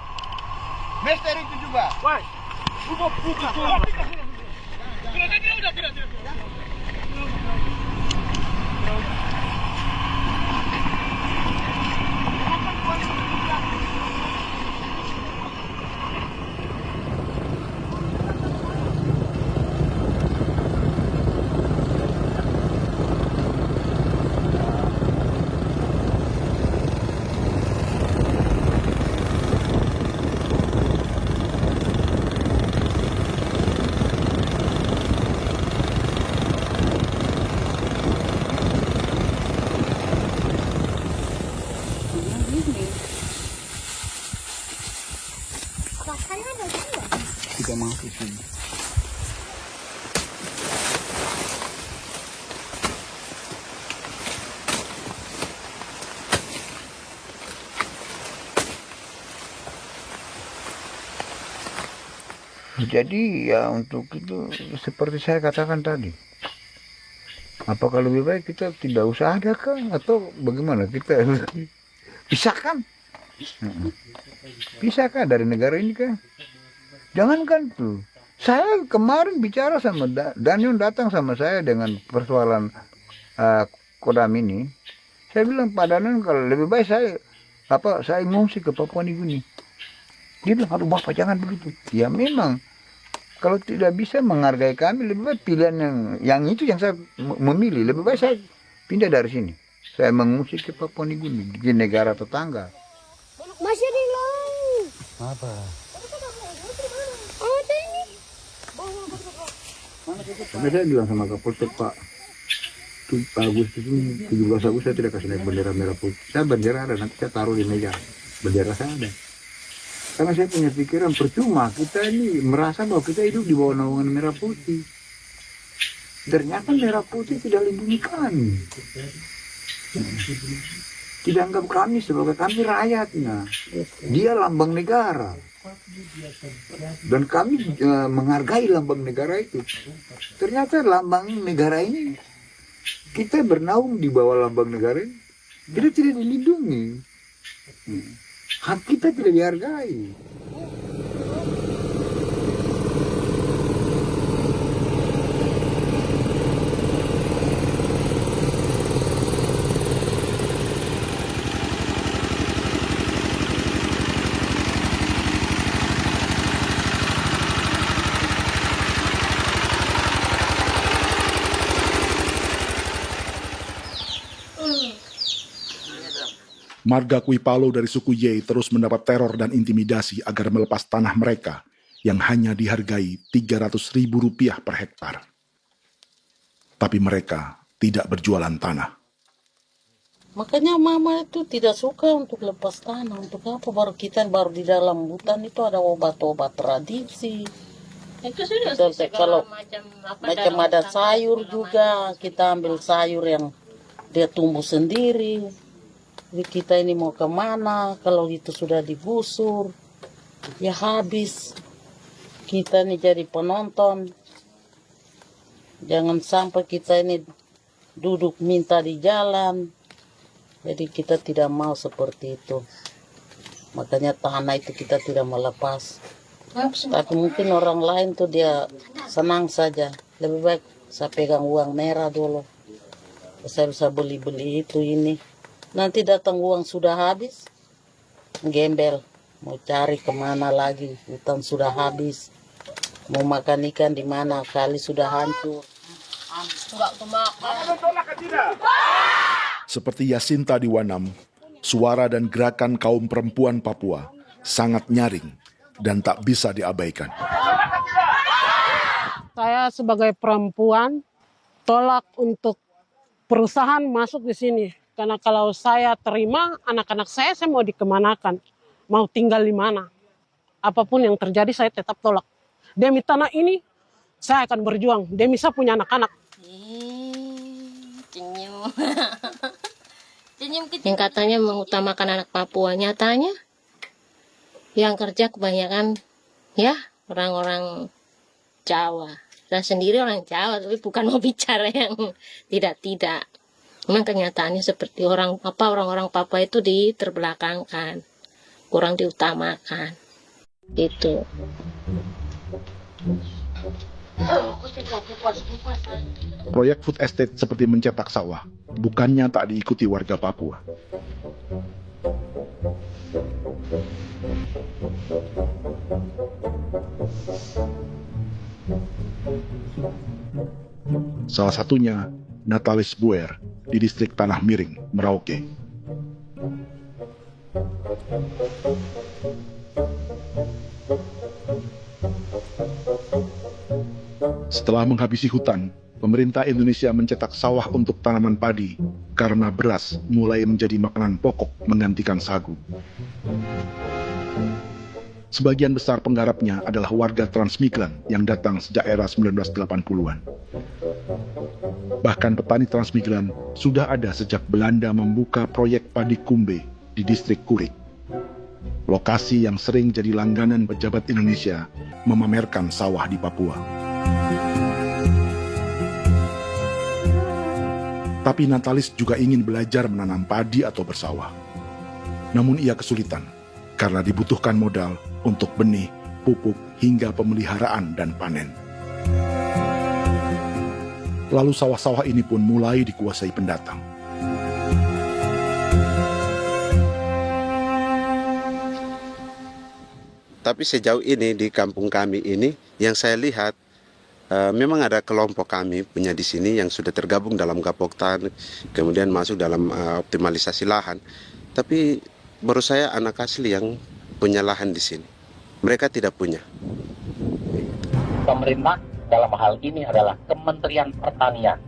Mister itu juga. Woi. Ubah buka. Tidak. Jadi ya untuk itu seperti saya katakan tadi, apakah lebih baik kita tidak usah ada kah atau bagaimana, kita pisahkan, pisahkan dari negara ini kah? Jangankan tuh, saya kemarin bicara sama Daniel, datang sama saya dengan persoalan Kodam ini. Saya bilang, Pak Daniel, kalau lebih baik saya ngungsi ke Papua Nugini. Dia bilang, aduh Bapak jangan begitu. Ya memang, kalau tidak bisa menghargai kami, lebih baik pilihan yang itu yang saya memilih. Lebih baik saya pindah dari sini. Saya mengungsi ke Papua Nugini, di negara tetangga. Masih di laut. Apa? Ada ini. Karena saya bilang sama Kapolsek, Pak, Agustus ini, 17 Agustus saya tidak kasih naik bendera merah putih. Saya bendera ada, nanti saya taruh di meja. Bendera saya ada. Karena saya punya pikiran percuma kita ini merasa bahwa kita hidup di bawah naungan merah putih. Ternyata merah putih tidak lindungi kami. Tidak anggap kami sebagai kami rakyatnya. Dia lambang negara. Dan kami menghargai lambang negara itu. Ternyata lambang negara ini, kita bernaung di bawah lambang negara ini, kita tidak dilindungi. Hak kita tidak dihargai. Marga Kuipalo dari suku Ye terus mendapat teror dan intimidasi agar melepas tanah mereka yang hanya dihargai Rp300.000 per hektar. Tapi mereka tidak berjualan tanah. Makanya mama itu tidak suka untuk lepas tanah. Untuk apa? Baru di dalam hutan itu ada obat-obat tradisi. Itu sudah Kalau macam ada sayur juga, kita ambil sayur yang dia tumbuh sendiri. Jadi kita ini mau kemana, kalau itu sudah digusur, ya habis. Kita ini jadi penonton. Jangan sampai kita ini duduk minta di jalan. Jadi kita tidak mau seperti itu. Makanya tanah itu kita tidak melepas. Tapi mungkin orang lain tuh dia senang saja. Lebih baik saya pegang uang merah dulu. Saya bisa beli-beli itu ini. Nanti datang uang sudah habis, gembel, mau cari kemana lagi, hutan sudah habis, mau makan ikan di mana, kali sudah hancur. Seperti Yasinta di Wanam, suara dan gerakan kaum perempuan Papua sangat nyaring dan tak bisa diabaikan. Saya sebagai perempuan tolak untuk perusahaan masuk di sini. Karena kalau saya terima anak-anak saya mau dikemanakan, mau tinggal di mana. Apapun yang terjadi saya tetap tolak. Demi tanah ini saya akan berjuang, demi saya punya anak-anak. Yang katanya mengutamakan anak Papua, nyatanya yang kerja kebanyakan ya orang-orang Jawa. Saya sendiri orang Jawa, tapi bukan mau bicara yang tidak-tidak. Memang kenyataannya seperti orang-orang Papua itu diterbelakangkan, kurang diutamakan, gitu. Proyek food estate seperti mencetak sawah, bukannya tak diikuti warga Papua. Salah satunya Natalis Buer di distrik Tanah Miring, Merauke. Setelah menghabisi hutan, pemerintah Indonesia mencetak sawah untuk tanaman padi karena beras mulai menjadi makanan pokok menggantikan sagu. Sebagian besar penggarapnya adalah warga transmigran yang datang sejak era 1980-an. Bahkan petani transmigran sudah ada sejak Belanda membuka proyek padi kumbe di distrik Kurik. Lokasi yang sering jadi langganan pejabat Indonesia memamerkan sawah di Papua. Tapi Natalis juga ingin belajar menanam padi atau bersawah. Namun ia kesulitan karena dibutuhkan modal untuk benih, pupuk, hingga pemeliharaan dan panen. Lalu sawah-sawah ini pun mulai dikuasai pendatang. Tapi sejauh ini di kampung kami ini yang saya lihat memang ada kelompok kami punya di sini yang sudah tergabung dalam Gapoktan, kemudian masuk dalam optimalisasi lahan. Tapi menurut saya anak asli yang punya lahan di sini. Mereka tidak punya. Pemerintah dalam hal ini adalah Kementerian Pertanian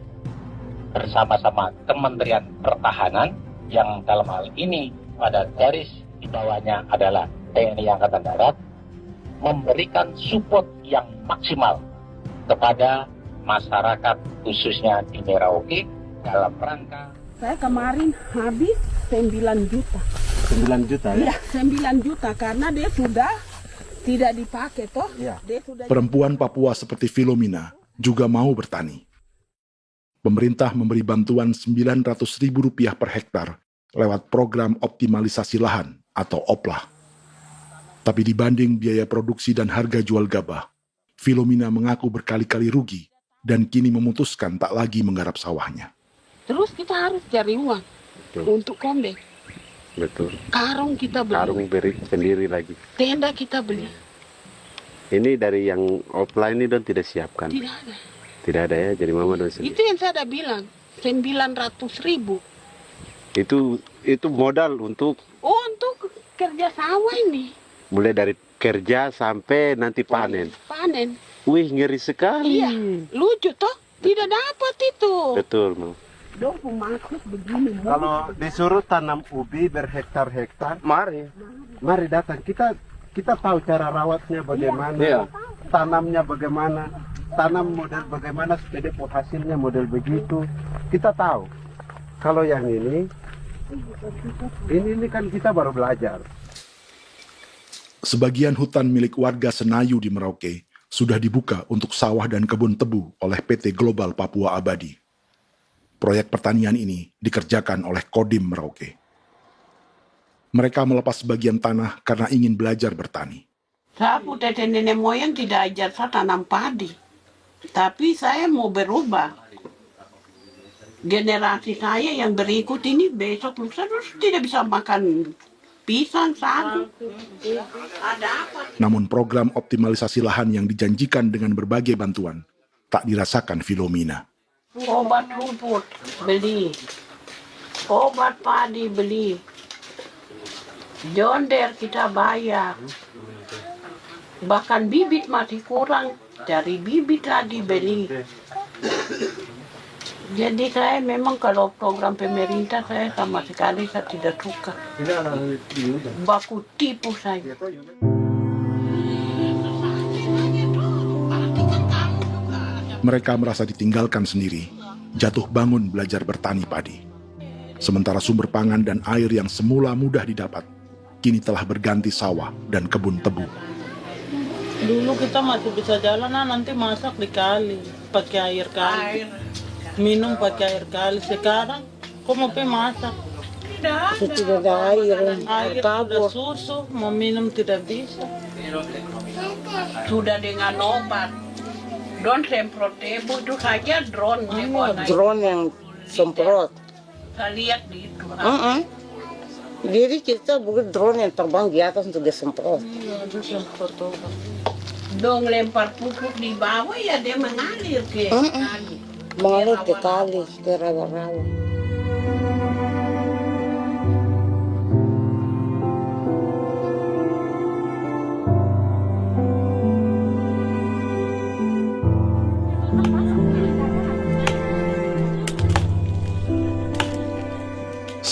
bersama-sama Kementerian Pertahanan yang dalam hal ini pada garis di bawahnya adalah TNI Angkatan Darat, memberikan support yang maksimal kepada masyarakat khususnya di Merauke dalam rangka. Saya kemarin habis 9 juta. 9 juta ya? Iya, 9 juta karena dia sudah tidak dipakai toh. Ya. Dia sudah... Perempuan Papua seperti Filomena juga mau bertani. Pemerintah memberi bantuan Rp900.000 per hektar lewat program optimalisasi lahan atau OPLAH. Tapi dibanding biaya produksi dan harga jual gabah, Filomena mengaku berkali-kali rugi dan kini memutuskan tak lagi menggarap sawahnya. Terus kita harus cari uang untuk kombek. Betul. Karung kita beli. Karung beri sendiri lagi. Tenda kita beli. Ini dari yang offline ini don tidak siapkan. Tidak ada. Tidak ada ya, jadi mama don sendiri. Itu yang saya ada bilang, 900.000. Itu modal untuk kerja sawah ini. Mulai dari kerja sampai nanti panen. Panen. Wih, ngeri sekali. Iya, lucu toh? Tidak dapat itu. Betul, Mam. Dong maksud begini. Kalau disuruh tanam ubi berhektar-hektar, mari datang. Kita tahu cara rawatnya bagaimana, iya. Tanamnya bagaimana, tanam model bagaimana supaya hasilnya model begitu. Kita tahu. Kalau yang ini kan kita baru belajar. Sebagian hutan milik warga Senayu di Merauke sudah dibuka untuk sawah dan kebun tebu oleh PT Global Papua Abadi. Proyek pertanian ini dikerjakan oleh Kodim Merauke. Mereka melepas sebagian tanah karena ingin belajar bertani. Saya punya nenek moyang tidak ajar saya tanam padi. Tapi saya mau berubah. Generasi saya yang berikut ini besok lusa tidak bisa makan pisang, sagu. Ada apa? Namun program optimalisasi lahan yang dijanjikan dengan berbagai bantuan tak dirasakan Filomena. Obat rumput beli, obat padi beli, jonder kita bayar, bahkan bibit masih kurang, cari bibit lagi beli. Jadi saya memang kalau program pemerintah saya sama sekali saya tidak suka. Baku tipu saya. Mereka merasa ditinggalkan sendiri, jatuh bangun belajar bertani padi. Sementara sumber pangan dan air yang semula mudah didapat, kini telah berganti sawah dan kebun tebu. Dulu kita masih bisa jalan, nanti masak di kali, pakai air kali. Minum pakai air kali. Sekarang, kok mau masak? Tidak ada air. Air sudah susu, mau minum tidak bisa. Sudah dengan obat. Don semprot tebu itu saja drone. Drone yang semprot. Saya lihat di itu. Jadi kita bukan drone yang terbang di atas untuk disemprot. Dong lempar pupuk di bawah ya dia mengalir ke kali. Mengalir ke kali, ke rawa-rawa.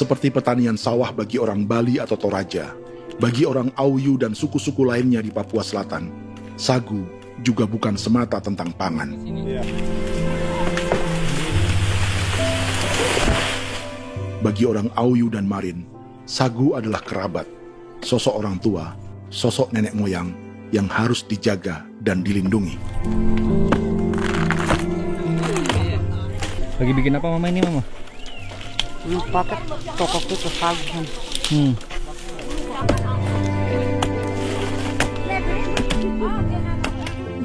Seperti pertanian sawah bagi orang Bali atau Toraja, bagi orang Auyu dan suku-suku lainnya di Papua Selatan, sagu juga bukan semata tentang pangan. Bagi orang Auyu dan Marin, sagu adalah kerabat, sosok orang tua, sosok nenek moyang yang harus dijaga dan dilindungi. Lagi bikin apa mama ini mama? Pakai tokok itu sagu.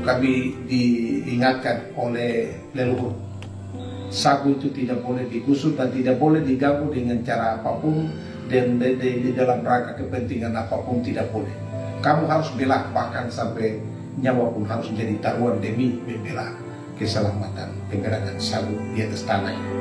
Kami diingatkan oleh leluhur, sagu itu tidak boleh digusur dan tidak boleh diganggu dengan cara apapun, dan di dalam rangka kepentingan apapun tidak boleh. Kamu harus bela, bahkan sampai nyawa pun harus menjadi taruhan demi membela keselamatan penggerakkan sagu di atas tanah ini.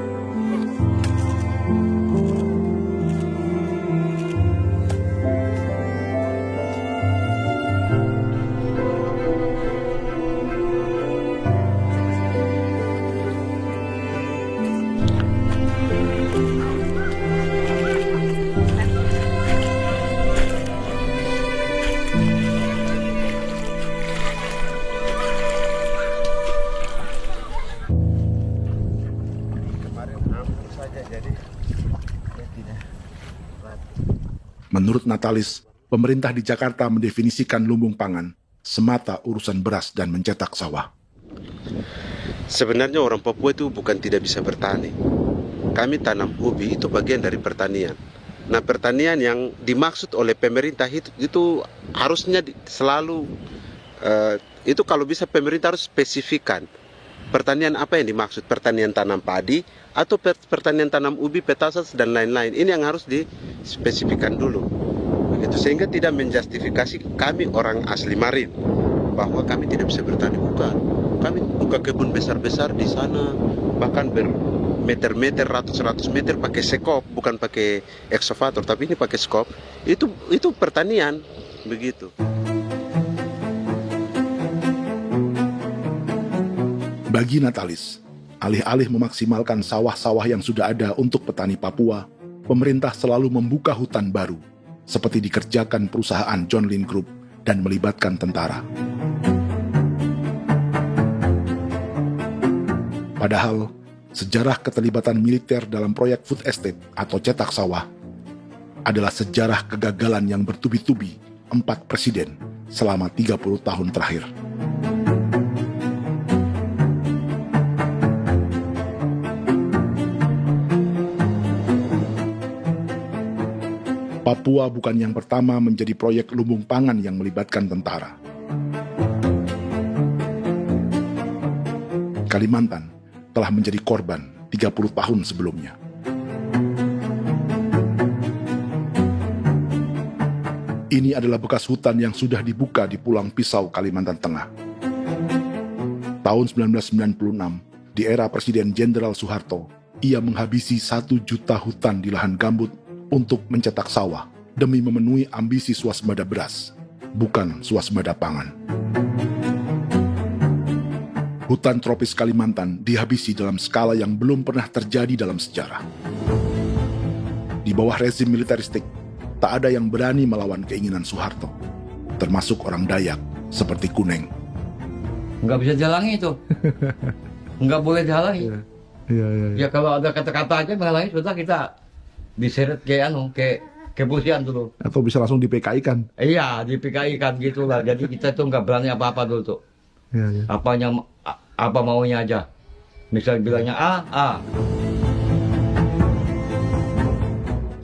Menurut Natalis, pemerintah di Jakarta mendefinisikan lumbung pangan semata urusan beras dan mencetak sawah. Sebenarnya orang Papua itu bukan tidak bisa bertani. Kami tanam ubi itu bagian dari pertanian. Nah, pertanian yang dimaksud oleh pemerintah itu harusnya selalu itu kalau bisa pemerintah harus spesifikkan pertanian apa yang dimaksud, pertanian tanam padi atau pertanian tanam ubi, petasan dan lain-lain. Ini yang harus dispesifikkan dulu. Begitu, sehingga tidak menjustifikasi kami orang asli Marin bahwa kami tidak bisa bertani. Bukan. Kami buka kebun besar-besar di sana, bahkan bermeter-meter, ratus-ratus meter pakai sekop, bukan pakai eksavator, tapi ini pakai skop. Itu pertanian, begitu. Bagi Natalis, alih-alih memaksimalkan sawah-sawah yang sudah ada untuk petani Papua, pemerintah selalu membuka hutan baru, seperti dikerjakan perusahaan John Lynn Group dan melibatkan tentara. Padahal, sejarah keterlibatan militer dalam proyek food estate atau cetak sawah adalah sejarah kegagalan yang bertubi-tubi 4 presiden selama 30 tahun terakhir. Papua bukan yang pertama menjadi proyek lumbung pangan yang melibatkan tentara. Kalimantan telah menjadi korban 30 tahun sebelumnya. Ini adalah bekas hutan yang sudah dibuka di Pulang Pisau, Kalimantan Tengah. Tahun 1996, di era Presiden Jenderal Soeharto, ia menghabisi 1 juta hutan di lahan gambut untuk mencetak sawah demi memenuhi ambisi swasembada beras, bukan swasembada pangan. Hutan tropis Kalimantan dihabisi dalam skala yang belum pernah terjadi dalam sejarah. Di bawah rezim militeristik, tak ada yang berani melawan keinginan Soeharto, termasuk orang Dayak seperti Kuneng. Nggak bisa jalangi itu. Nggak boleh jalangi. Ya kalau ada kata-kata aja menghalangi, sudah kita diseret ke kepolisian dulu. Atau bisa langsung di PKI-kan. Iya, di PKI-kan gitulah. Jadi kita tuh nggak berani apa-apa dulu tuh. Apa maunya aja. Misal bilangnya A.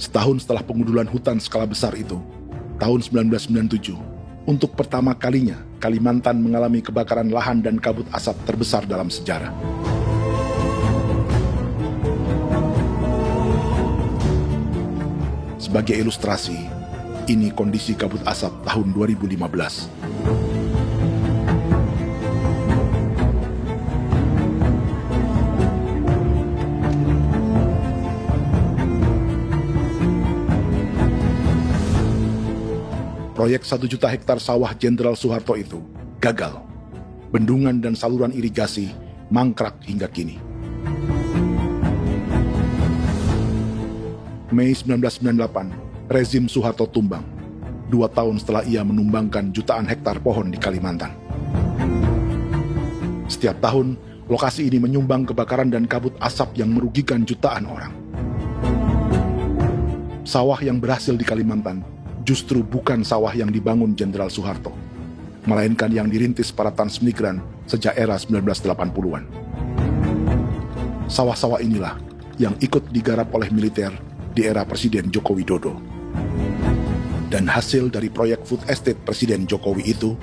Setahun setelah pengundulan hutan skala besar itu, tahun 1997, untuk pertama kalinya Kalimantan mengalami kebakaran lahan dan kabut asap terbesar dalam sejarah. Sebagai ilustrasi, ini kondisi kabut asap tahun 2015. Proyek 1 juta hektar sawah Jenderal Soeharto itu gagal. Bendungan dan saluran irigasi mangkrak hingga kini. Mei 1998, rezim Soeharto tumbang, 2 tahun setelah ia menumbangkan jutaan hektar pohon di Kalimantan. Setiap tahun, lokasi ini menyumbang kebakaran dan kabut asap yang merugikan jutaan orang. Sawah yang berhasil di Kalimantan justru bukan sawah yang dibangun Jenderal Soeharto, melainkan yang dirintis para transmigran sejak era 1980-an. Sawah-sawah inilah yang ikut digarap oleh militer di era Presiden Joko Widodo. Dan hasil dari proyek food estate Presiden Jokowi itu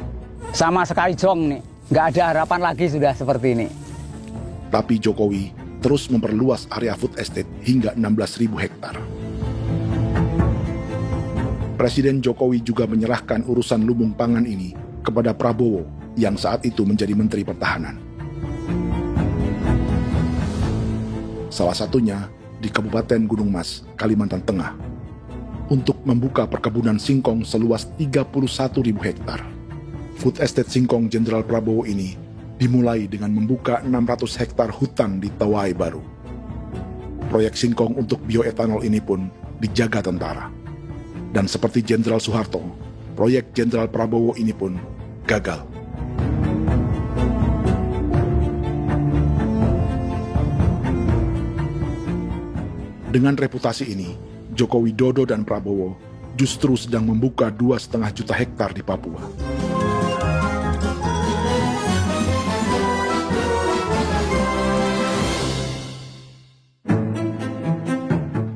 sama sekali jong nih, nggak ada harapan lagi sudah seperti ini. Tapi Jokowi terus memperluas area food estate hingga 16.000 hektar. Presiden Jokowi juga menyerahkan urusan lumbung pangan ini kepada Prabowo yang saat itu menjadi Menteri Pertahanan. Salah satunya di Kabupaten Gunung Mas, Kalimantan Tengah, untuk membuka perkebunan singkong seluas 31.000 hektar. Food Estate Singkong Jenderal Prabowo ini dimulai dengan membuka 600 hektar hutan di Tawai Baru. Proyek singkong untuk bioetanol ini pun dijaga tentara. Dan seperti Jenderal Soeharto, proyek Jenderal Prabowo ini pun gagal. Dengan reputasi ini, Joko Widodo dan Prabowo justru sedang membuka 2,5 juta hektar di Papua.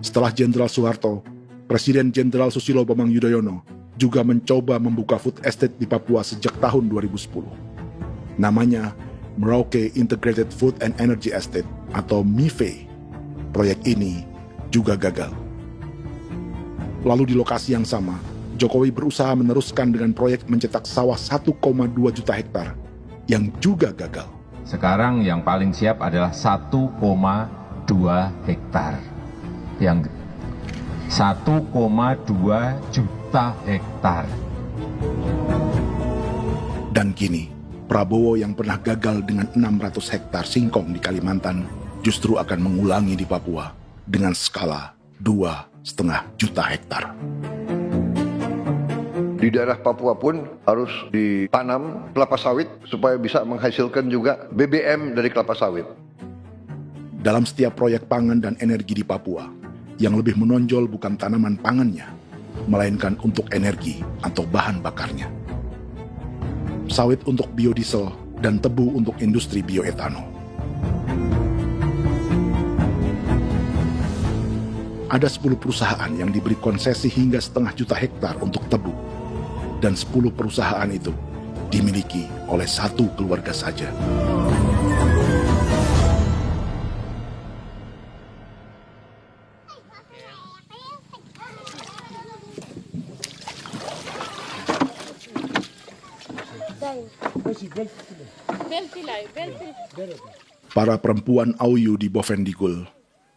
Setelah Jenderal Soeharto, Presiden Jenderal Susilo Bambang Yudhoyono juga mencoba membuka food estate di Papua sejak tahun 2010. Namanya Merauke Integrated Food and Energy Estate atau MIFE. Proyek ini juga gagal. Lalu di lokasi yang sama, Jokowi berusaha meneruskan dengan proyek mencetak sawah 1,2 juta hektar yang juga gagal. Sekarang yang paling siap adalah 1,2 hektar. Yang 1,2 juta hektar. Dan kini, Prabowo yang pernah gagal dengan 600 hektar singkong di Kalimantan justru akan mengulangi di Papua dengan skala 2,5 juta hektar. Di daerah Papua pun harus ditanam kelapa sawit supaya bisa menghasilkan juga BBM dari kelapa sawit. Dalam setiap proyek pangan dan energi di Papua, yang lebih menonjol bukan tanaman pangannya, melainkan untuk energi atau bahan bakarnya. Sawit untuk biodiesel dan tebu untuk industri bioetanol. Ada 10 perusahaan yang diberi konsesi hingga 0,5 juta hektar untuk tebu. Dan 10 perusahaan itu dimiliki oleh satu keluarga saja. Para perempuan Auyu di Bovendigul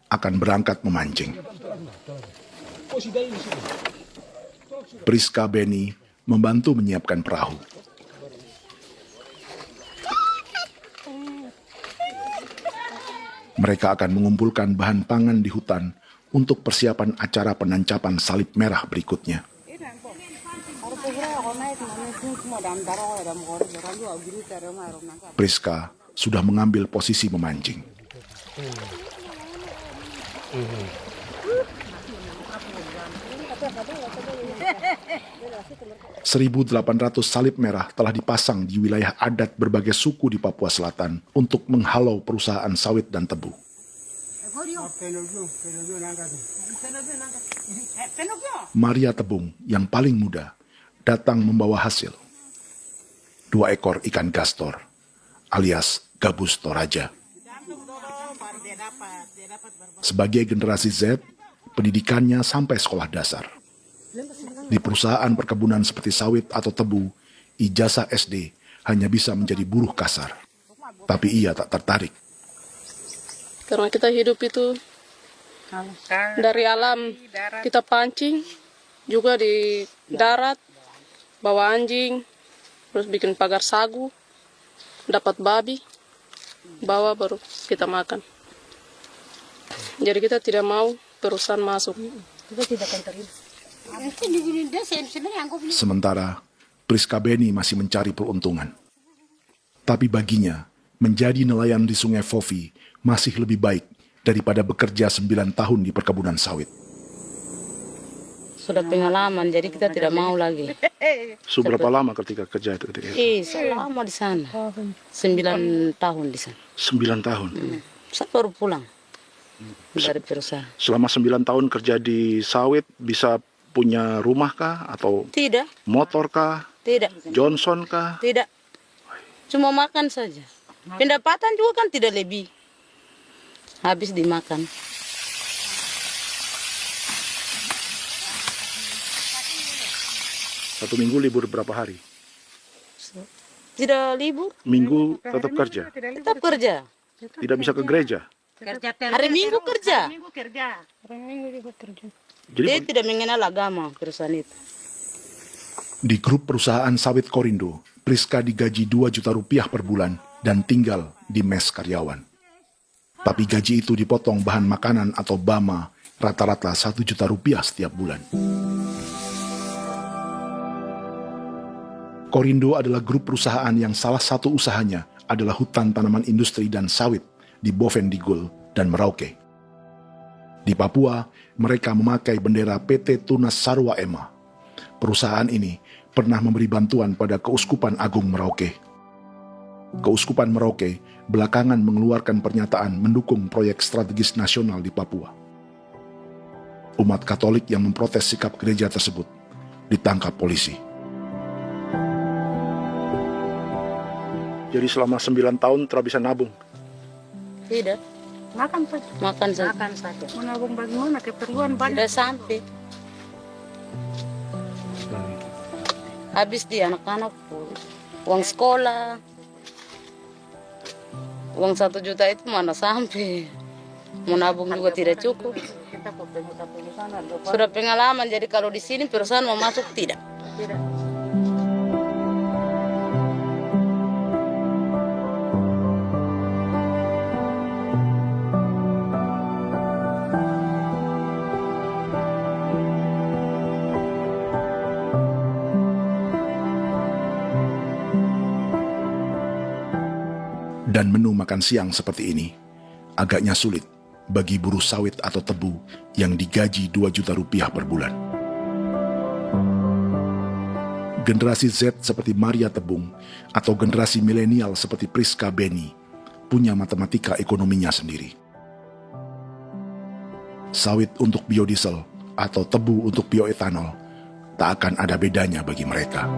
akan berangkat memancing. Priska Beni membantu menyiapkan perahu. Mereka akan mengumpulkan bahan pangan di hutan untuk persiapan acara penancapan salib merah berikutnya. Priska sudah mengambil posisi memancing. 1.800 salib merah telah dipasang di wilayah adat berbagai suku di Papua Selatan untuk menghalau perusahaan sawit dan tebu. Maria Tebung yang paling muda datang membawa hasil. 2 ekor ikan gastor alias gabus toraja. Sebagai generasi Z, pendidikannya sampai sekolah dasar. Di perusahaan perkebunan seperti sawit atau tebu, ijazah SD hanya bisa menjadi buruh kasar. Tapi ia tak tertarik. Karena kita hidup itu dari alam, kita pancing, juga di darat, bawa anjing, terus bikin pagar sagu, dapat babi, bawa baru kita makan. Jadi kita tidak mau perusahaan masuk. Sementara Priska Beni masih mencari peruntungan. Tapi baginya, menjadi nelayan di Sungai Fofi masih lebih baik daripada bekerja 9 tahun di perkebunan sawit. Sudah pengalaman, jadi kita tidak mau lagi. Sudah berapa lama ketika kerja itu? Selama di sana. 9 tahun di sana. 9 tahun? Saya baru pulang dari perusahaan. Selama 9 tahun kerja di sawit, bisa punya rumah kah? Atau Tidak. motor kah? Tidak. Johnson kah? Tidak. Cuma makan saja. Pendapatan juga kan tidak lebih. Habis dimakan. Satu minggu libur berapa hari? Tidak libur. Minggu tetap kerja? Tetap kerja. Tidak bisa ke gereja? Hari Minggu kerja. Jadi Dia tidak mengenal agama perusahaan itu. di grup perusahaan sawit Korindo, Priska digaji 2 juta rupiah per bulan dan tinggal di mes karyawan. Tapi gaji itu dipotong bahan makanan atau BAMA rata-rata 1 juta rupiah setiap bulan. Korindo adalah grup perusahaan yang salah satu usahanya adalah hutan tanaman industri dan sawit di Bovendigul dan Merauke. Di Papua, mereka memakai bendera PT Tunas Sarwa Ema. Perusahaan ini pernah memberi bantuan pada Keuskupan Agung Merauke. Keuskupan Merauke belakangan mengeluarkan pernyataan mendukung proyek strategis nasional di Papua. Umat Katolik yang memprotes sikap gereja tersebut ditangkap polisi. Jadi selama 9 tahun tidak bisa nabung? Tidak. Makan saja. Makan saja. Makan saja. Menabung bagaimana? Keperluan banyak. Tidak sampai. Habis di anak-anak uang sekolah. Uang 1 juta itu mana sampai. Mau nabung juga tidak cukup. Sudah pengalaman, jadi kalau di sini perusahaan mau masuk tidak. Dan menu makan siang seperti ini agaknya sulit bagi buruh sawit atau tebu yang digaji 2 juta rupiah per bulan. Generasi Z seperti Maria Tebung atau generasi milenial seperti Priska Beni punya matematika ekonominya sendiri. Sawit untuk biodiesel atau tebu untuk bioetanol tak akan ada bedanya bagi mereka.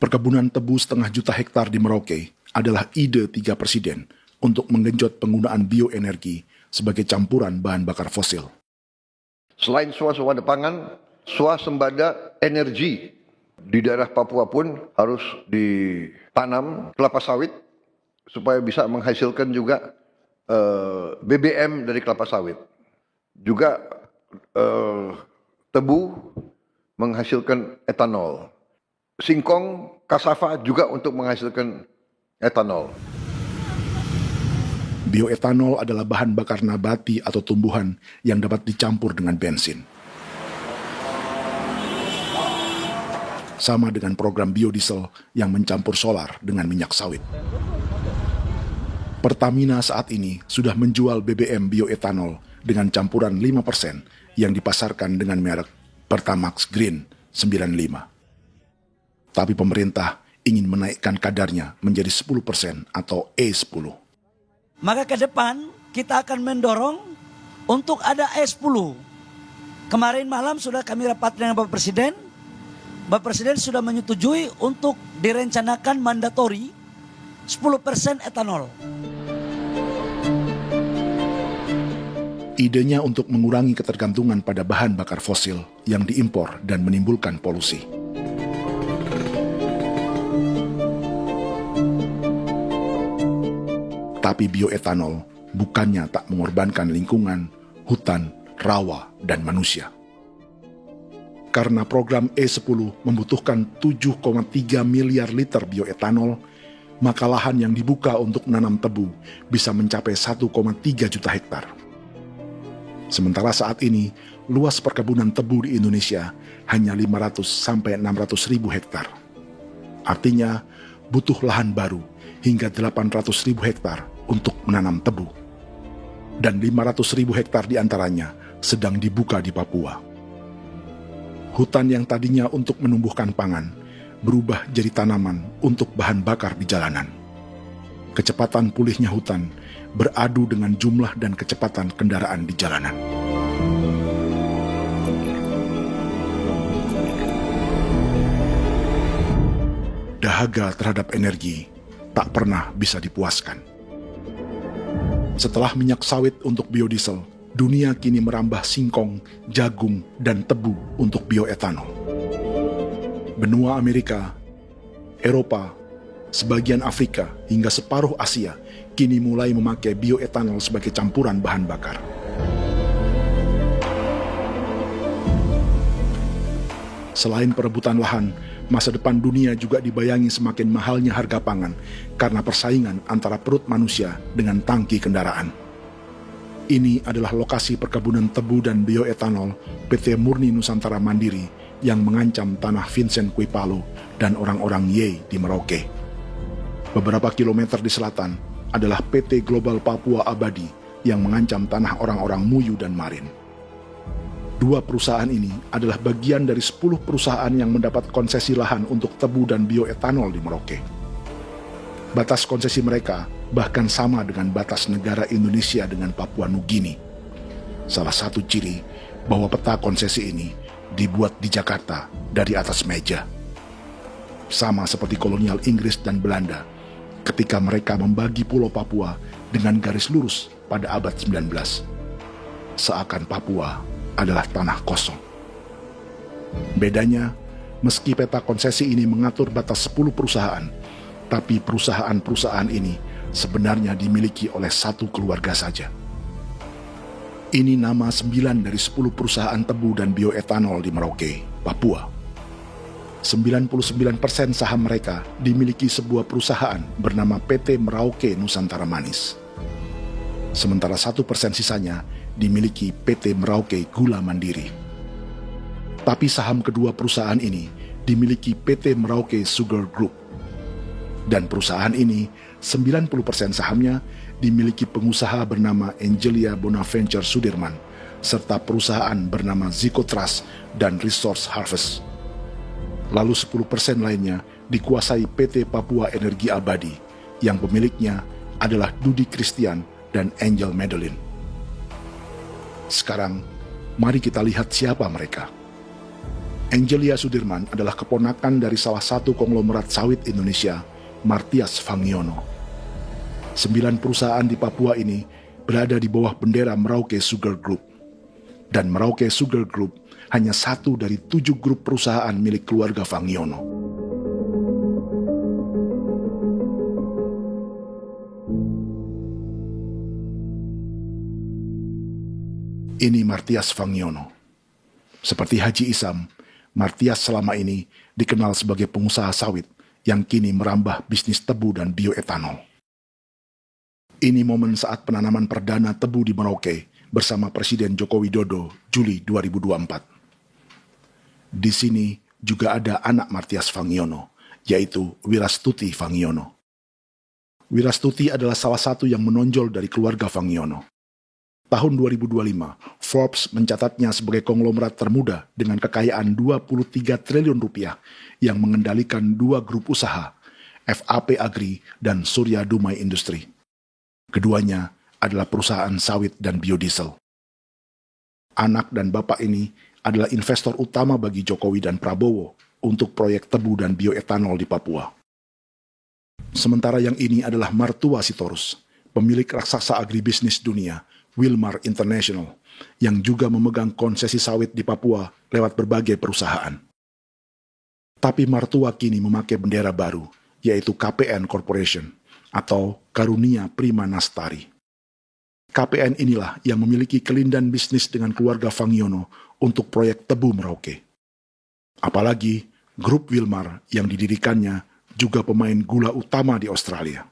Perkebunan tebu 1,5 juta hektar di Merauke adalah ide 3 presiden untuk menggenjot penggunaan bioenergi sebagai campuran bahan bakar fosil. Selain swasembada pangan, swasembada energi di daerah Papua pun harus ditanam kelapa sawit supaya bisa menghasilkan juga BBM dari kelapa sawit. Juga tebu menghasilkan etanol. Singkong, kasava juga untuk menghasilkan etanol. Bioetanol adalah bahan bakar nabati atau tumbuhan yang dapat dicampur dengan bensin. Sama dengan program biodiesel yang mencampur solar dengan minyak sawit. Pertamina saat ini sudah menjual BBM bioetanol dengan campuran 5% yang dipasarkan dengan merek Pertamax Green 95. Tapi pemerintah ingin menaikkan kadarnya menjadi 10% atau E10. Maka ke depan kita akan mendorong untuk ada E10. Kemarin malam sudah kami rapat dengan Bapak Presiden. Bapak Presiden sudah menyetujui untuk direncanakan mandatori 10% etanol. Idenya untuk mengurangi ketergantungan pada bahan bakar fosil yang diimpor dan menimbulkan polusi. Tapi bioetanol bukannya tak mengorbankan lingkungan, hutan, rawa, dan manusia. Karena program E10 membutuhkan 7,3 miliar liter bioetanol, maka lahan yang dibuka untuk menanam tebu bisa mencapai 1,3 juta hektar. Sementara saat ini, luas perkebunan tebu di Indonesia hanya 500 sampai 600 ribu hektar. Artinya, butuh lahan baru hingga 800 ribu hektar untuk menanam tebu. Dan 500 ribu hektar diantaranya sedang dibuka di Papua. Hutan yang tadinya untuk menumbuhkan pangan berubah jadi tanaman untuk bahan bakar di jalanan. Kecepatan pulihnya hutan beradu dengan jumlah dan kecepatan kendaraan di jalanan. Dahaga terhadap energi tak pernah bisa dipuaskan. Setelah minyak sawit untuk biodiesel, dunia kini merambah singkong, jagung, dan tebu untuk bioetanol. Benua Amerika, Eropa, sebagian Afrika, hingga separuh Asia kini mulai memakai bioetanol sebagai campuran bahan bakar. Selain perebutan lahan, masa depan dunia juga dibayangi semakin mahalnya harga pangan karena persaingan antara perut manusia dengan tangki kendaraan. Ini adalah lokasi perkebunan tebu dan bioetanol PT Murni Nusantara Mandiri yang mengancam tanah Vincent Quipalo dan orang-orang Ye di Merauke. Beberapa kilometer di selatan adalah PT Global Papua Abadi yang mengancam tanah orang-orang Muyu dan Marin. Dua perusahaan ini adalah bagian dari 10 perusahaan yang mendapat konsesi lahan untuk tebu dan bioetanol di Merauke. Batas konsesi mereka bahkan sama dengan batas negara Indonesia dengan Papua Nugini. Salah satu ciri bahwa peta konsesi ini dibuat di Jakarta dari atas meja. Sama seperti kolonial Inggris dan Belanda ketika mereka membagi Pulau Papua dengan garis lurus pada abad 19. Seakan Papua adalah tanah kosong. Bedanya, meski peta konsesi ini mengatur batas 10 perusahaan, tapi perusahaan-perusahaan ini sebenarnya dimiliki oleh satu keluarga saja. Ini nama 9 dari 10 perusahaan tebu dan bioetanol di Merauke, Papua. 99% saham mereka dimiliki sebuah perusahaan bernama PT Merauke Nusantara Manis. Sementara 1% sisanya dimiliki PT Merauke Gula Mandiri. Tapi saham kedua perusahaan ini dimiliki PT Merauke Sugar Group. Dan perusahaan ini 90% sahamnya dimiliki pengusaha bernama Angelia Bonaventure Sudirman, serta perusahaan bernama Zico Trust dan Resource Harvest. Lalu 10% lainnya dikuasai PT Papua Energi Abadi, yang pemiliknya adalah Dudi Christian dan Angel Madeline. Sekarang, mari kita lihat siapa mereka. Angelia Sudirman adalah keponakan dari salah satu konglomerat sawit Indonesia, Martias Fangiono. 9 perusahaan di Papua ini berada di bawah bendera Merauke Sugar Group. Dan Merauke Sugar Group hanya satu dari 7 grup perusahaan milik keluarga Fangiono. Ini Martias Fangiono. Seperti Haji Isam, Martias selama ini dikenal sebagai pengusaha sawit yang kini merambah bisnis tebu dan bioetanol. Ini momen saat penanaman perdana tebu di Merauke bersama Presiden Joko Widodo Juli 2024. Di sini juga ada anak Martias Fangiono, yaitu Wirastuti Fangiono. Wirastuti adalah salah satu yang menonjol dari keluarga Fangiono. Tahun 2025, Forbes mencatatnya sebagai konglomerat termuda dengan kekayaan 23 triliun rupiah yang mengendalikan 2 grup usaha, FAP Agri dan Surya Dumai Industri. Keduanya adalah perusahaan sawit dan biodiesel. Anak dan bapak ini adalah investor utama bagi Jokowi dan Prabowo untuk proyek tebu dan bioetanol di Papua. Sementara yang ini adalah Martua Sitorus, pemilik raksasa agribisnis dunia, Wilmar International, yang juga memegang konsesi sawit di Papua lewat berbagai perusahaan. Tapi Martua kini memakai bendera baru, yaitu KPN Corporation, atau Karunia Prima Nastari. KPN inilah yang memiliki kelindan bisnis dengan keluarga Fangiono untuk proyek tebu Merauke. Apalagi, grup Wilmar yang didirikannya juga pemain gula utama di Australia.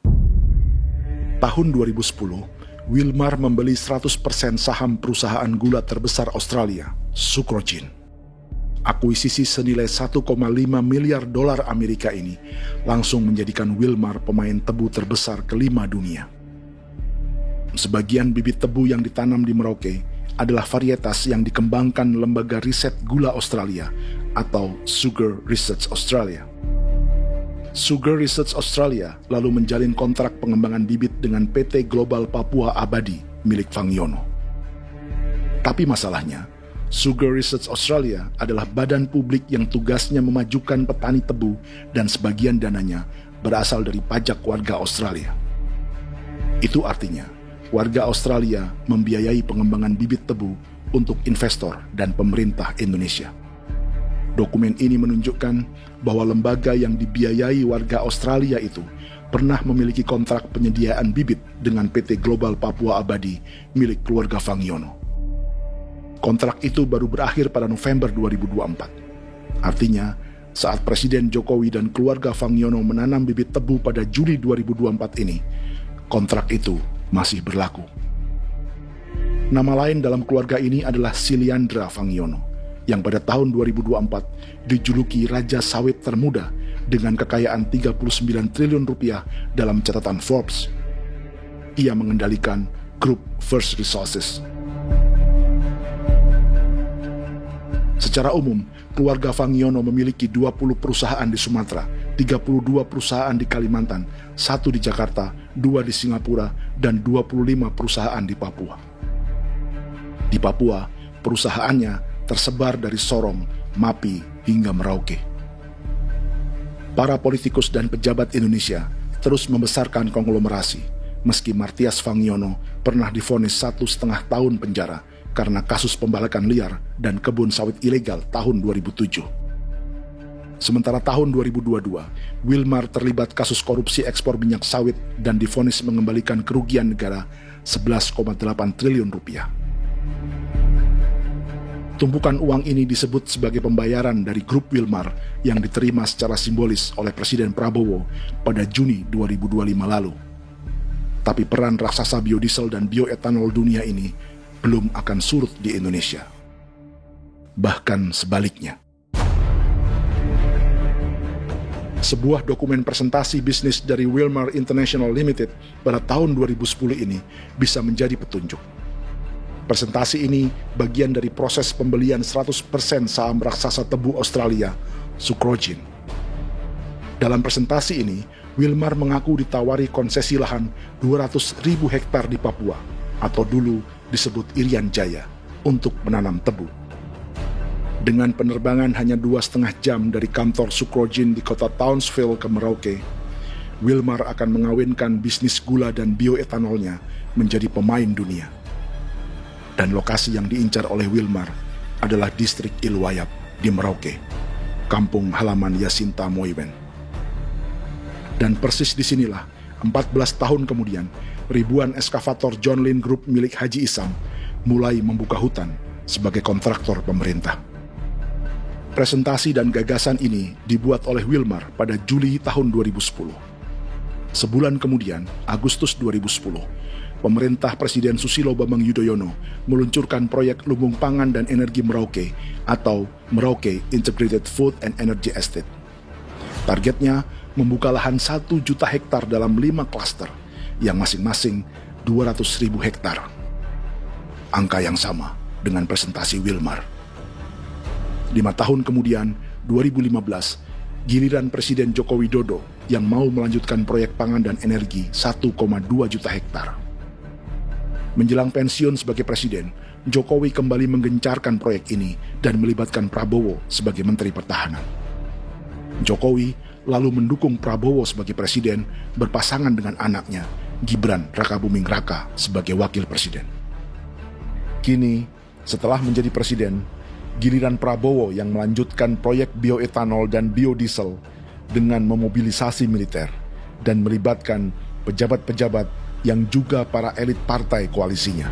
Tahun 2010, Wilmar membeli 100% saham perusahaan gula terbesar Australia, Sucrogin. Akuisisi senilai 1,5 miliar dolar Amerika ini langsung menjadikan Wilmar pemain tebu terbesar kelima dunia. Sebagian bibit tebu yang ditanam di Merauke adalah varietas yang dikembangkan Lembaga Riset Gula Australia atau Sugar Research Australia. Sugar Research Australia lalu menjalin kontrak pengembangan bibit dengan PT Global Papua Abadi milik Fangiono. Tapi masalahnya, Sugar Research Australia adalah badan publik yang tugasnya memajukan petani tebu dan sebagian dananya berasal dari pajak warga Australia. Itu artinya, warga Australia membiayai pengembangan bibit tebu untuk investor dan pemerintah Indonesia. Dokumen ini menunjukkan bahwa lembaga yang dibiayai warga Australia itu pernah memiliki kontrak penyediaan bibit dengan PT Global Papua Abadi milik keluarga Fangiono. Kontrak itu baru berakhir pada November 2024. Artinya, saat Presiden Jokowi dan keluarga Fangiono menanam bibit tebu pada Juli 2024 ini, kontrak itu masih berlaku. Nama lain dalam keluarga ini adalah Siliandra Fangiono, yang pada tahun 2024 dijuluki Raja Sawit Termuda dengan kekayaan 39 triliun rupiah dalam catatan Forbes. Ia mengendalikan grup First Resources. Secara umum, keluarga Fangiono memiliki 20 perusahaan di Sumatera, 32 perusahaan di Kalimantan, 1 di Jakarta, 2 di Singapura, dan 25 perusahaan di Papua. Di Papua, perusahaannya tersebar dari Sorong, Mapi, hingga Merauke. Para politikus dan pejabat Indonesia terus membesarkan konglomerasi, meski Martias Fangiono pernah divonis 1,5 tahun penjara karena kasus pembalakan liar dan kebun sawit ilegal tahun 2007. Sementara tahun 2022, Wilmar terlibat kasus korupsi ekspor minyak sawit dan divonis mengembalikan kerugian negara 11,8 triliun rupiah. Tumpukan uang ini disebut sebagai pembayaran dari grup Wilmar yang diterima secara simbolis oleh Presiden Prabowo pada Juni 2025 lalu. Tapi peran raksasa biodiesel dan bioetanol dunia ini belum akan surut di Indonesia. Bahkan sebaliknya. Sebuah dokumen presentasi bisnis dari Wilmar International Limited pada tahun 2010 ini bisa menjadi petunjuk. Presentasi ini bagian dari proses pembelian 100% saham raksasa tebu Australia, Sucrogin. Dalam presentasi ini, Wilmar mengaku ditawari konsesi lahan 200.000 hektar di Papua, atau dulu disebut Irian Jaya, untuk menanam tebu. Dengan penerbangan hanya 2,5 jam dari kantor Sucrogin di kota Townsville ke Merauke, Wilmar akan mengawinkan bisnis gula dan bioetanolnya menjadi pemain dunia. Dan lokasi yang diincar oleh Wilmar adalah distrik Ilwayap di Merauke, kampung halaman Yasinta Moiwen. Dan persis disinilah, 14 tahun kemudian, ribuan eskavator John Lynn Group milik Haji Isam mulai membuka hutan sebagai kontraktor pemerintah. Presentasi dan gagasan ini dibuat oleh Wilmar pada Juli tahun 2010. Sebulan kemudian, Agustus 2010, pemerintah Presiden Susilo Bambang Yudhoyono meluncurkan proyek Lumbung Pangan dan Energi Merauke atau Merauke Integrated Food and Energy Estate. Targetnya membuka lahan 1 juta hektar dalam 5 klaster yang masing-masing 200.000 hektar. Angka yang sama dengan presentasi Wilmar. 5 tahun kemudian, 2015, giliran Presiden Joko Widodo yang mau melanjutkan proyek pangan dan energi 1,2 juta hektar. Menjelang pensiun sebagai presiden, Jokowi kembali menggencarkan proyek ini dan melibatkan Prabowo sebagai Menteri Pertahanan. Jokowi lalu mendukung Prabowo sebagai presiden berpasangan dengan anaknya, Gibran Rakabuming Raka sebagai wakil presiden. Kini, setelah menjadi presiden, giliran Prabowo yang melanjutkan proyek bioetanol dan biodiesel dengan memobilisasi militer dan melibatkan pejabat-pejabat yang juga para elit partai koalisinya.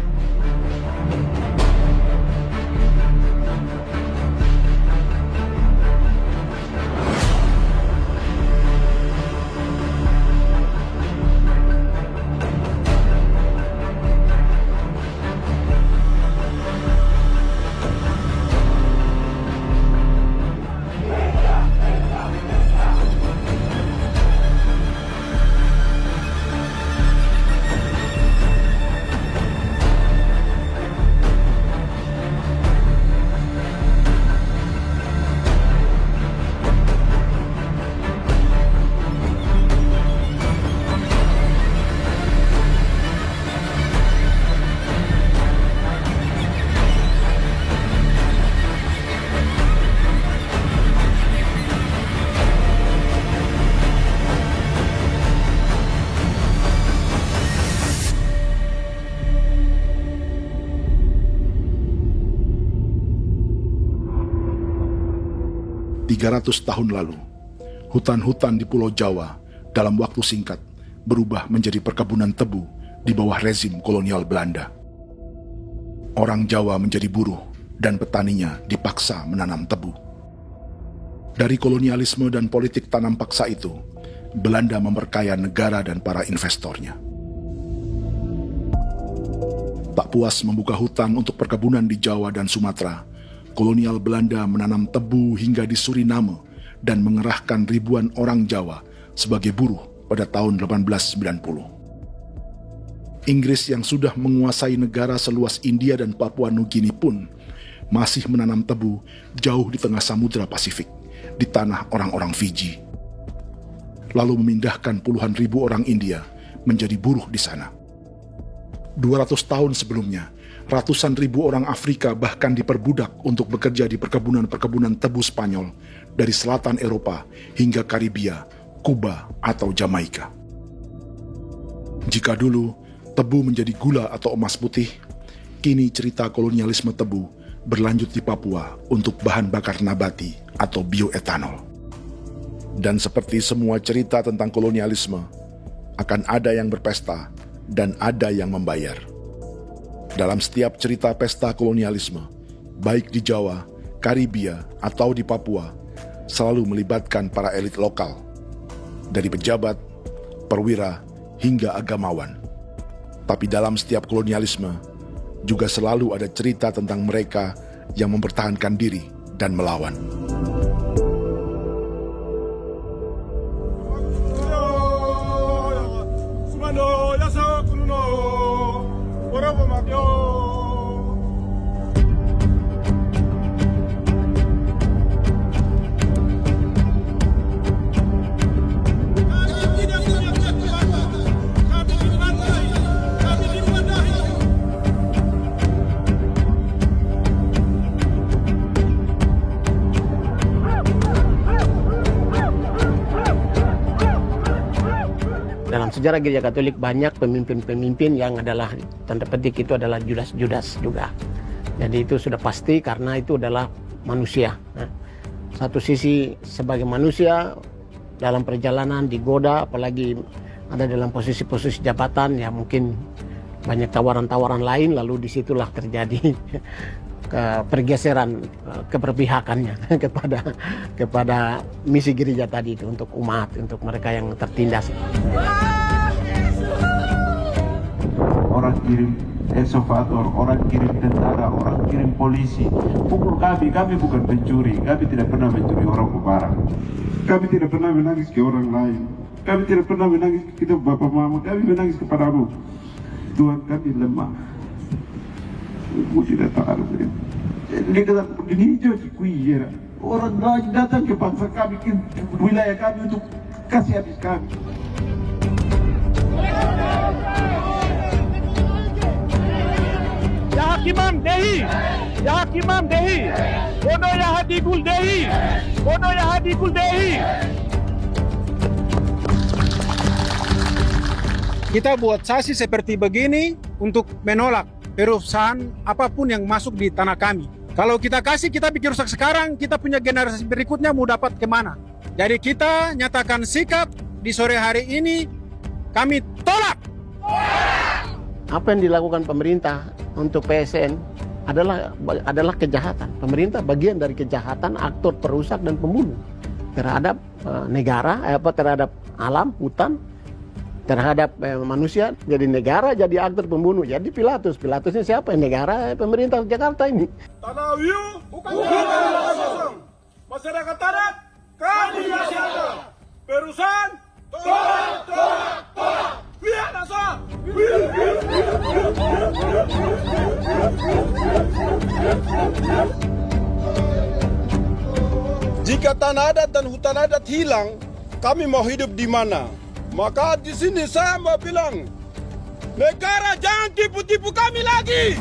Tahun lalu, hutan-hutan di Pulau Jawa dalam waktu singkat berubah menjadi perkebunan tebu di bawah rezim kolonial Belanda. Orang Jawa menjadi buruh dan petaninya dipaksa menanam tebu. Dari kolonialisme dan politik tanam paksa itu, Belanda memperkaya negara dan para investornya. Tak puas membuka hutan untuk perkebunan di Jawa dan Sumatera, kolonial Belanda menanam tebu hingga di Suriname dan mengerahkan ribuan orang Jawa sebagai buruh pada tahun 1890. Inggris yang sudah menguasai negara seluas India dan Papua Nugini pun masih menanam tebu jauh di tengah Samudra Pasifik, di tanah orang-orang Fiji. Lalu memindahkan puluhan ribu orang India menjadi buruh di sana. 200 tahun sebelumnya, ratusan ribu orang Afrika bahkan diperbudak untuk bekerja di perkebunan-perkebunan tebu Spanyol dari selatan Eropa hingga Karibia, Kuba, atau Jamaika. Jika dulu tebu menjadi gula atau emas putih, kini cerita kolonialisme tebu berlanjut di Papua untuk bahan bakar nabati atau bioetanol. Dan seperti semua cerita tentang kolonialisme, akan ada yang berpesta dan ada yang membayar. Dalam setiap cerita pesta kolonialisme, baik di Jawa, Karibia, atau di Papua, selalu melibatkan para elit lokal, dari pejabat, perwira, hingga agamawan. Tapi dalam setiap kolonialisme, juga selalu ada cerita tentang mereka yang mempertahankan diri dan melawan. Dalam sejarah Gereja Katolik banyak pemimpin-pemimpin yang adalah tanda petik itu adalah Judas-Judas juga. Jadi itu sudah pasti karena itu adalah manusia. Satu sisi sebagai manusia dalam perjalanan digoda, apalagi ada dalam posisi-posisi jabatan ya mungkin banyak tawaran-tawaran lain, lalu disitulah terjadi pergeseran keberpihakannya kepada misi gereja tadi itu untuk umat, untuk mereka yang tertindas. Orang kirim ekskuvator, orang kirim tentara, orang kirim polisi. Pukul kami bukan pencuri, kami tidak pernah mencuri orang barang. Kami tidak pernah menangis ke orang lain. Kami tidak pernah menangis ke kita bapak mama, kami menangis kepadamu. Tuhan kami lemah. Ibu tidak tahu. Dia kata begini hijau cikui ya. Orang lain datang ke bangsa kami, ke wilayah kami untuk kasih habis kami. Kimam Dehi, Ya Kimam Dehi, Bono Ya Hadikul Dehi, Bono Ya Hadikul Dehi. Kita buat saksi seperti begini untuk menolak perusahaan apapun yang masuk di tanah kami. Kalau kita kasih, kita bikin rusak sekarang, kita punya generasi berikutnya mau dapat kemana. Jadi kita nyatakan sikap di sore hari ini, kami tolak. Apa yang dilakukan pemerintah untuk PSN adalah kejahatan. Pemerintah bagian dari kejahatan, aktor perusak dan pembunuh terhadap negara, terhadap alam, hutan, terhadap manusia. Jadi negara jadi aktor pembunuh. Jadi Pilatusnya siapa? Negara, pemerintah Jakarta ini. Tanah Wiu bukan kosong. Masyarakat adat kami siapa? Perusahaan tolak. Lihat asal. Jika tanah adat dan hutan adat hilang, kami mau hidup di mana? Maka di sini saya mau bilang, negara jangan tipu-tipu kami lagi.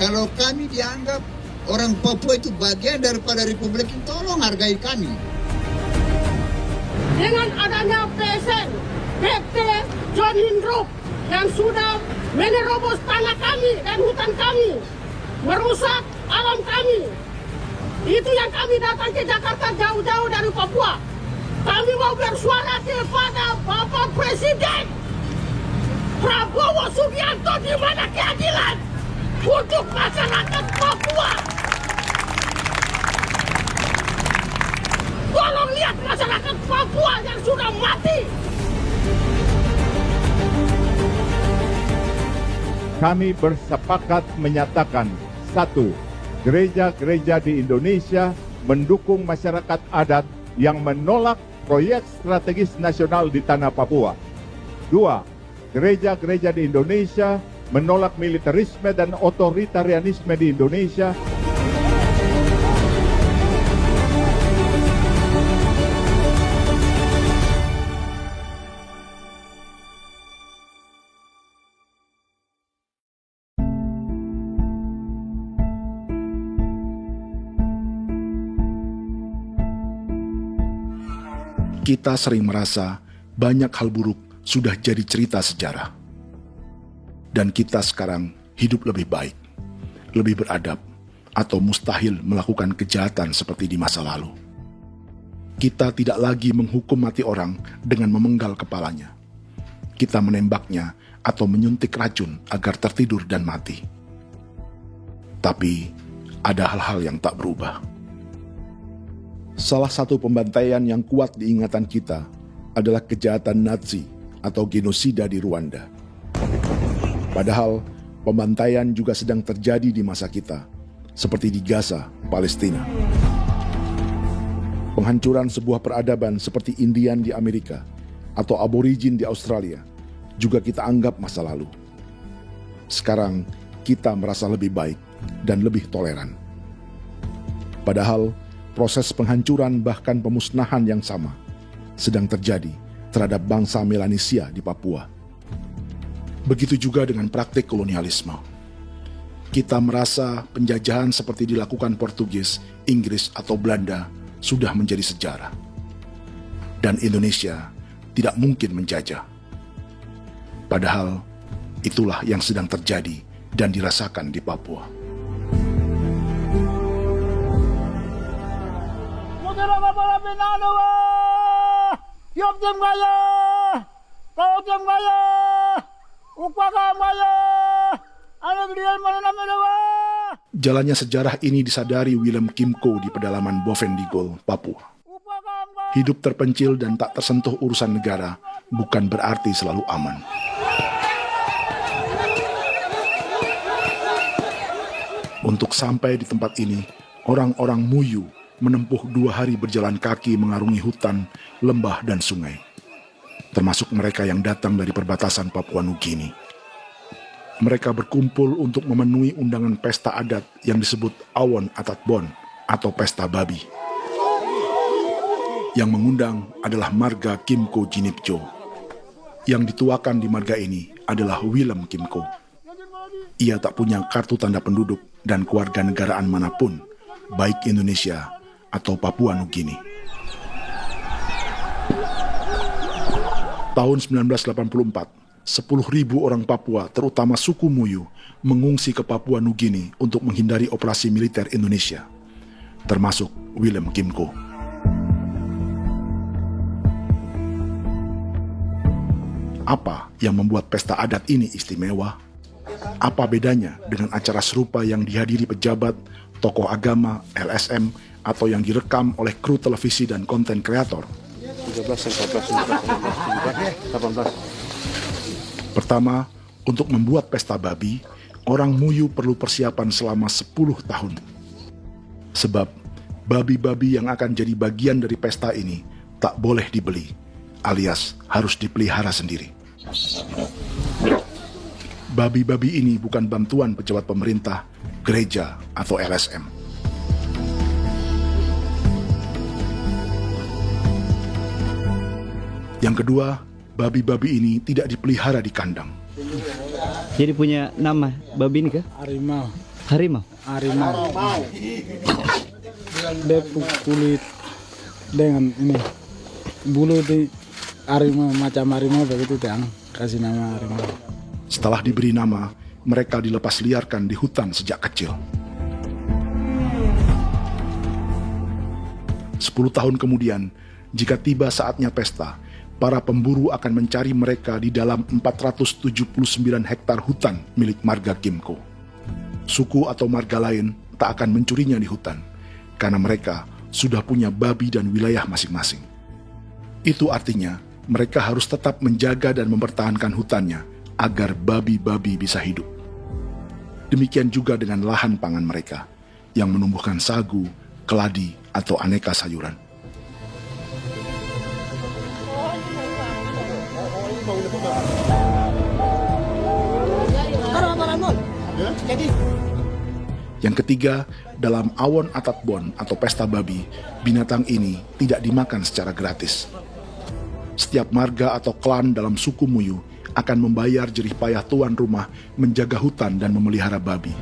Kalau kami dianggap orang Papua itu bagian daripada Republik ini, tolong hargai kami. Dengan adanya PSN, PT John Hindrup yang sudah menerobos tanah kami dan hutan kami, merusak alam kami. Itu yang kami datang ke Jakarta jauh-jauh dari Papua. Kami mau bersuara kepada Bapak Presiden Prabowo Subianto, di mana keadilan untuk masyarakat Papua. Tolong lihat masyarakat Papua yang sudah mati. Kami bersepakat menyatakan, 1. Gereja-gereja di Indonesia mendukung masyarakat adat yang menolak proyek strategis nasional di tanah Papua. 2. Gereja-gereja di Indonesia menolak militerisme dan otoritarianisme di Indonesia. Kita sering merasa banyak hal buruk sudah jadi cerita sejarah. Dan kita sekarang hidup lebih baik, lebih beradab, atau mustahil melakukan kejahatan seperti di masa lalu. Kita tidak lagi menghukum mati orang dengan memenggal kepalanya. Kita menembaknya atau menyuntik racun agar tertidur dan mati. Tapi ada hal-hal yang tak berubah. Salah satu pembantaian yang kuat di ingatan kita adalah kejahatan Nazi atau genosida di Rwanda. Padahal pembantaian juga sedang terjadi di masa kita, seperti di Gaza, Palestina. Penghancuran sebuah peradaban seperti Indian di Amerika atau aborigin di Australia juga kita anggap masa lalu. Sekarang kita merasa lebih baik dan lebih toleran. Padahal proses penghancuran bahkan pemusnahan yang sama sedang terjadi terhadap bangsa Melanesia di Papua. Begitu juga dengan praktik kolonialisme. Kita merasa penjajahan seperti dilakukan Portugis, Inggris, atau Belanda sudah menjadi sejarah. Dan Indonesia tidak mungkin menjajah. Padahal itulah yang sedang terjadi dan dirasakan di Papua. Kautang Maya, Upaka Maya, anak dia mana namanya? Jalannya sejarah ini disadari Willem Kimco di pedalaman Bovendigol, Papua. Hidup terpencil dan tak tersentuh urusan negara bukan berarti selalu aman. Untuk sampai di tempat ini, orang-orang Muyu menempuh 2 hari berjalan kaki mengarungi hutan, lembah, dan sungai. Termasuk mereka yang datang dari perbatasan Papua Nugini. Mereka berkumpul untuk memenuhi undangan pesta adat yang disebut Awon Atatbon atau Pesta Babi. Yang mengundang adalah marga Kimco Jinipjo. Yang dituakan di marga ini adalah Willem Kimco. Ia tak punya kartu tanda penduduk dan kewarganegaraan manapun, baik Indonesia atau Papua Nugini. Tahun 1984, 10.000 orang Papua, terutama suku Muyu, mengungsi ke Papua Nugini untuk menghindari operasi militer Indonesia, termasuk Willem Kimco. Apa yang membuat pesta adat ini istimewa? Apa bedanya dengan acara serupa yang dihadiri pejabat, tokoh agama, LSM, atau yang direkam oleh kru televisi dan konten kreator? 13, 14, 18. Pertama, untuk membuat pesta babi, orang Muyu perlu persiapan selama 10 tahun. Sebab, babi-babi yang akan jadi bagian dari pesta ini tak boleh dibeli, alias harus dipelihara sendiri. Babi-babi ini bukan bantuan pejabat pemerintah, gereja, atau LSM. Yang kedua, babi-babi ini tidak dipelihara di kandang. Jadi punya nama babi ini kah? Harimau. Harimau? Harimau. Dia kulit dengan ini bulu di harimau, macam harimau begitu yang kasih nama harimau. Setelah diberi nama, mereka dilepas liarkan di hutan sejak kecil. 10 tahun kemudian, jika tiba saatnya pesta, para pemburu akan mencari mereka di dalam 479 hektar hutan milik marga Kimco. Suku atau marga lain tak akan mencurinya di hutan, karena mereka sudah punya babi dan wilayah masing-masing. Itu artinya, mereka harus tetap menjaga dan mempertahankan hutannya, agar babi-babi bisa hidup. Demikian juga dengan lahan pangan mereka, yang menumbuhkan sagu, keladi, atau aneka sayuran. Yang ketiga, dalam Awon Atatbon atau pesta babi, binatang ini tidak dimakan secara gratis. Setiap marga atau klan dalam suku Muyu akan membayar jerih payah tuan rumah menjaga hutan dan memelihara babi.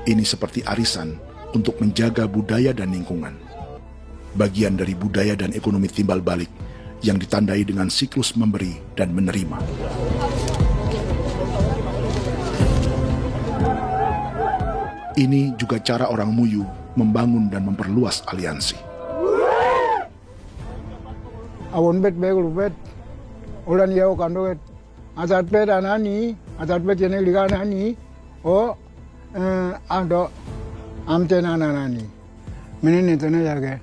Ini seperti arisan untuk menjaga budaya dan lingkungan. Bagian dari budaya dan ekonomi timbal balik yang ditandai dengan siklus memberi dan menerima. Ini juga cara orang Muyu membangun dan memperluas aliansi. Awon bet begul bet, ulan yau kando bet, asat bet anani, asat bet jenek liga anani, oh, ando amten anani, menini tene jaga,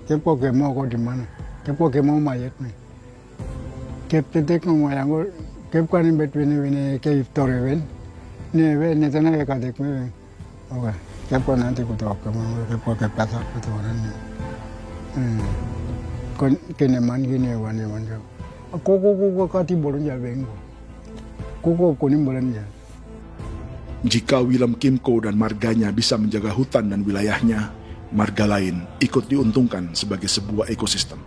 kepo kemo ko di mana, kepo kemo mayat nih, kep tetek mo mayango, kep kanin bet wini ke iftore wen, ne tene ya kadek me, oke, kepo nanti kutu kemo, kepo kepasak kutu orangnya, kene man gini wane wane, koko kati bolon jabengo, koko kuning bolon ja. Jika Willem Kimco dan marganya bisa menjaga hutan dan wilayahnya, marga lain ikut diuntungkan sebagai sebuah ekosistem.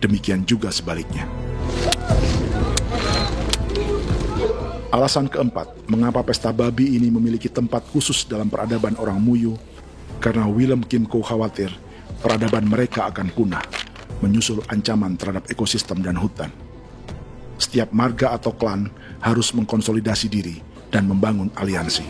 Demikian juga sebaliknya. Alasan keempat, mengapa pesta babi ini memiliki tempat khusus dalam peradaban orang Muyu, karena Willem Kimco khawatir peradaban mereka akan punah, menyusul ancaman terhadap ekosistem dan hutan. setiap marga atau klan harus mengkonsolidasi diri dan membangun aliansi.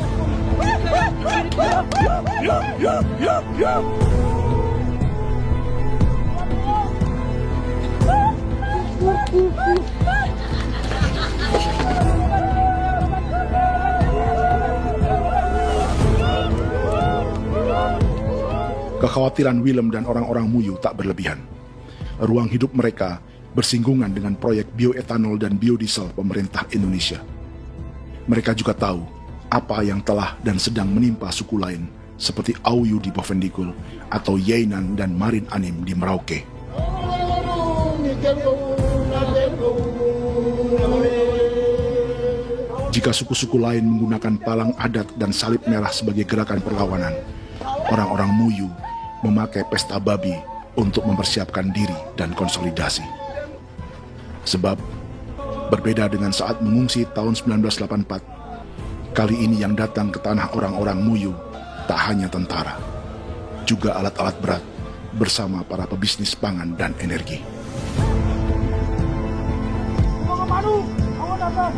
Kekhawatiran Willem dan orang-orang Muyu tak berlebihan. Ruang hidup mereka bersinggungan dengan proyek bioetanol dan biodiesel pemerintah Indonesia. Mereka juga tahu apa yang telah dan sedang menimpa suku lain seperti Auyu di Bovendikul atau Yainan dan Marin Anim di Merauke. Jika suku-suku lain menggunakan palang adat dan salib merah sebagai gerakan perlawanan, orang-orang Muyu memakai pesta babi untuk mempersiapkan diri dan konsolidasi. Sebab, berbeda dengan saat mengungsi tahun 1984, kali ini yang datang ke tanah orang-orang Muyu tak hanya tentara, juga alat-alat berat bersama para pebisnis pangan dan energi. Mau madu, mau datang.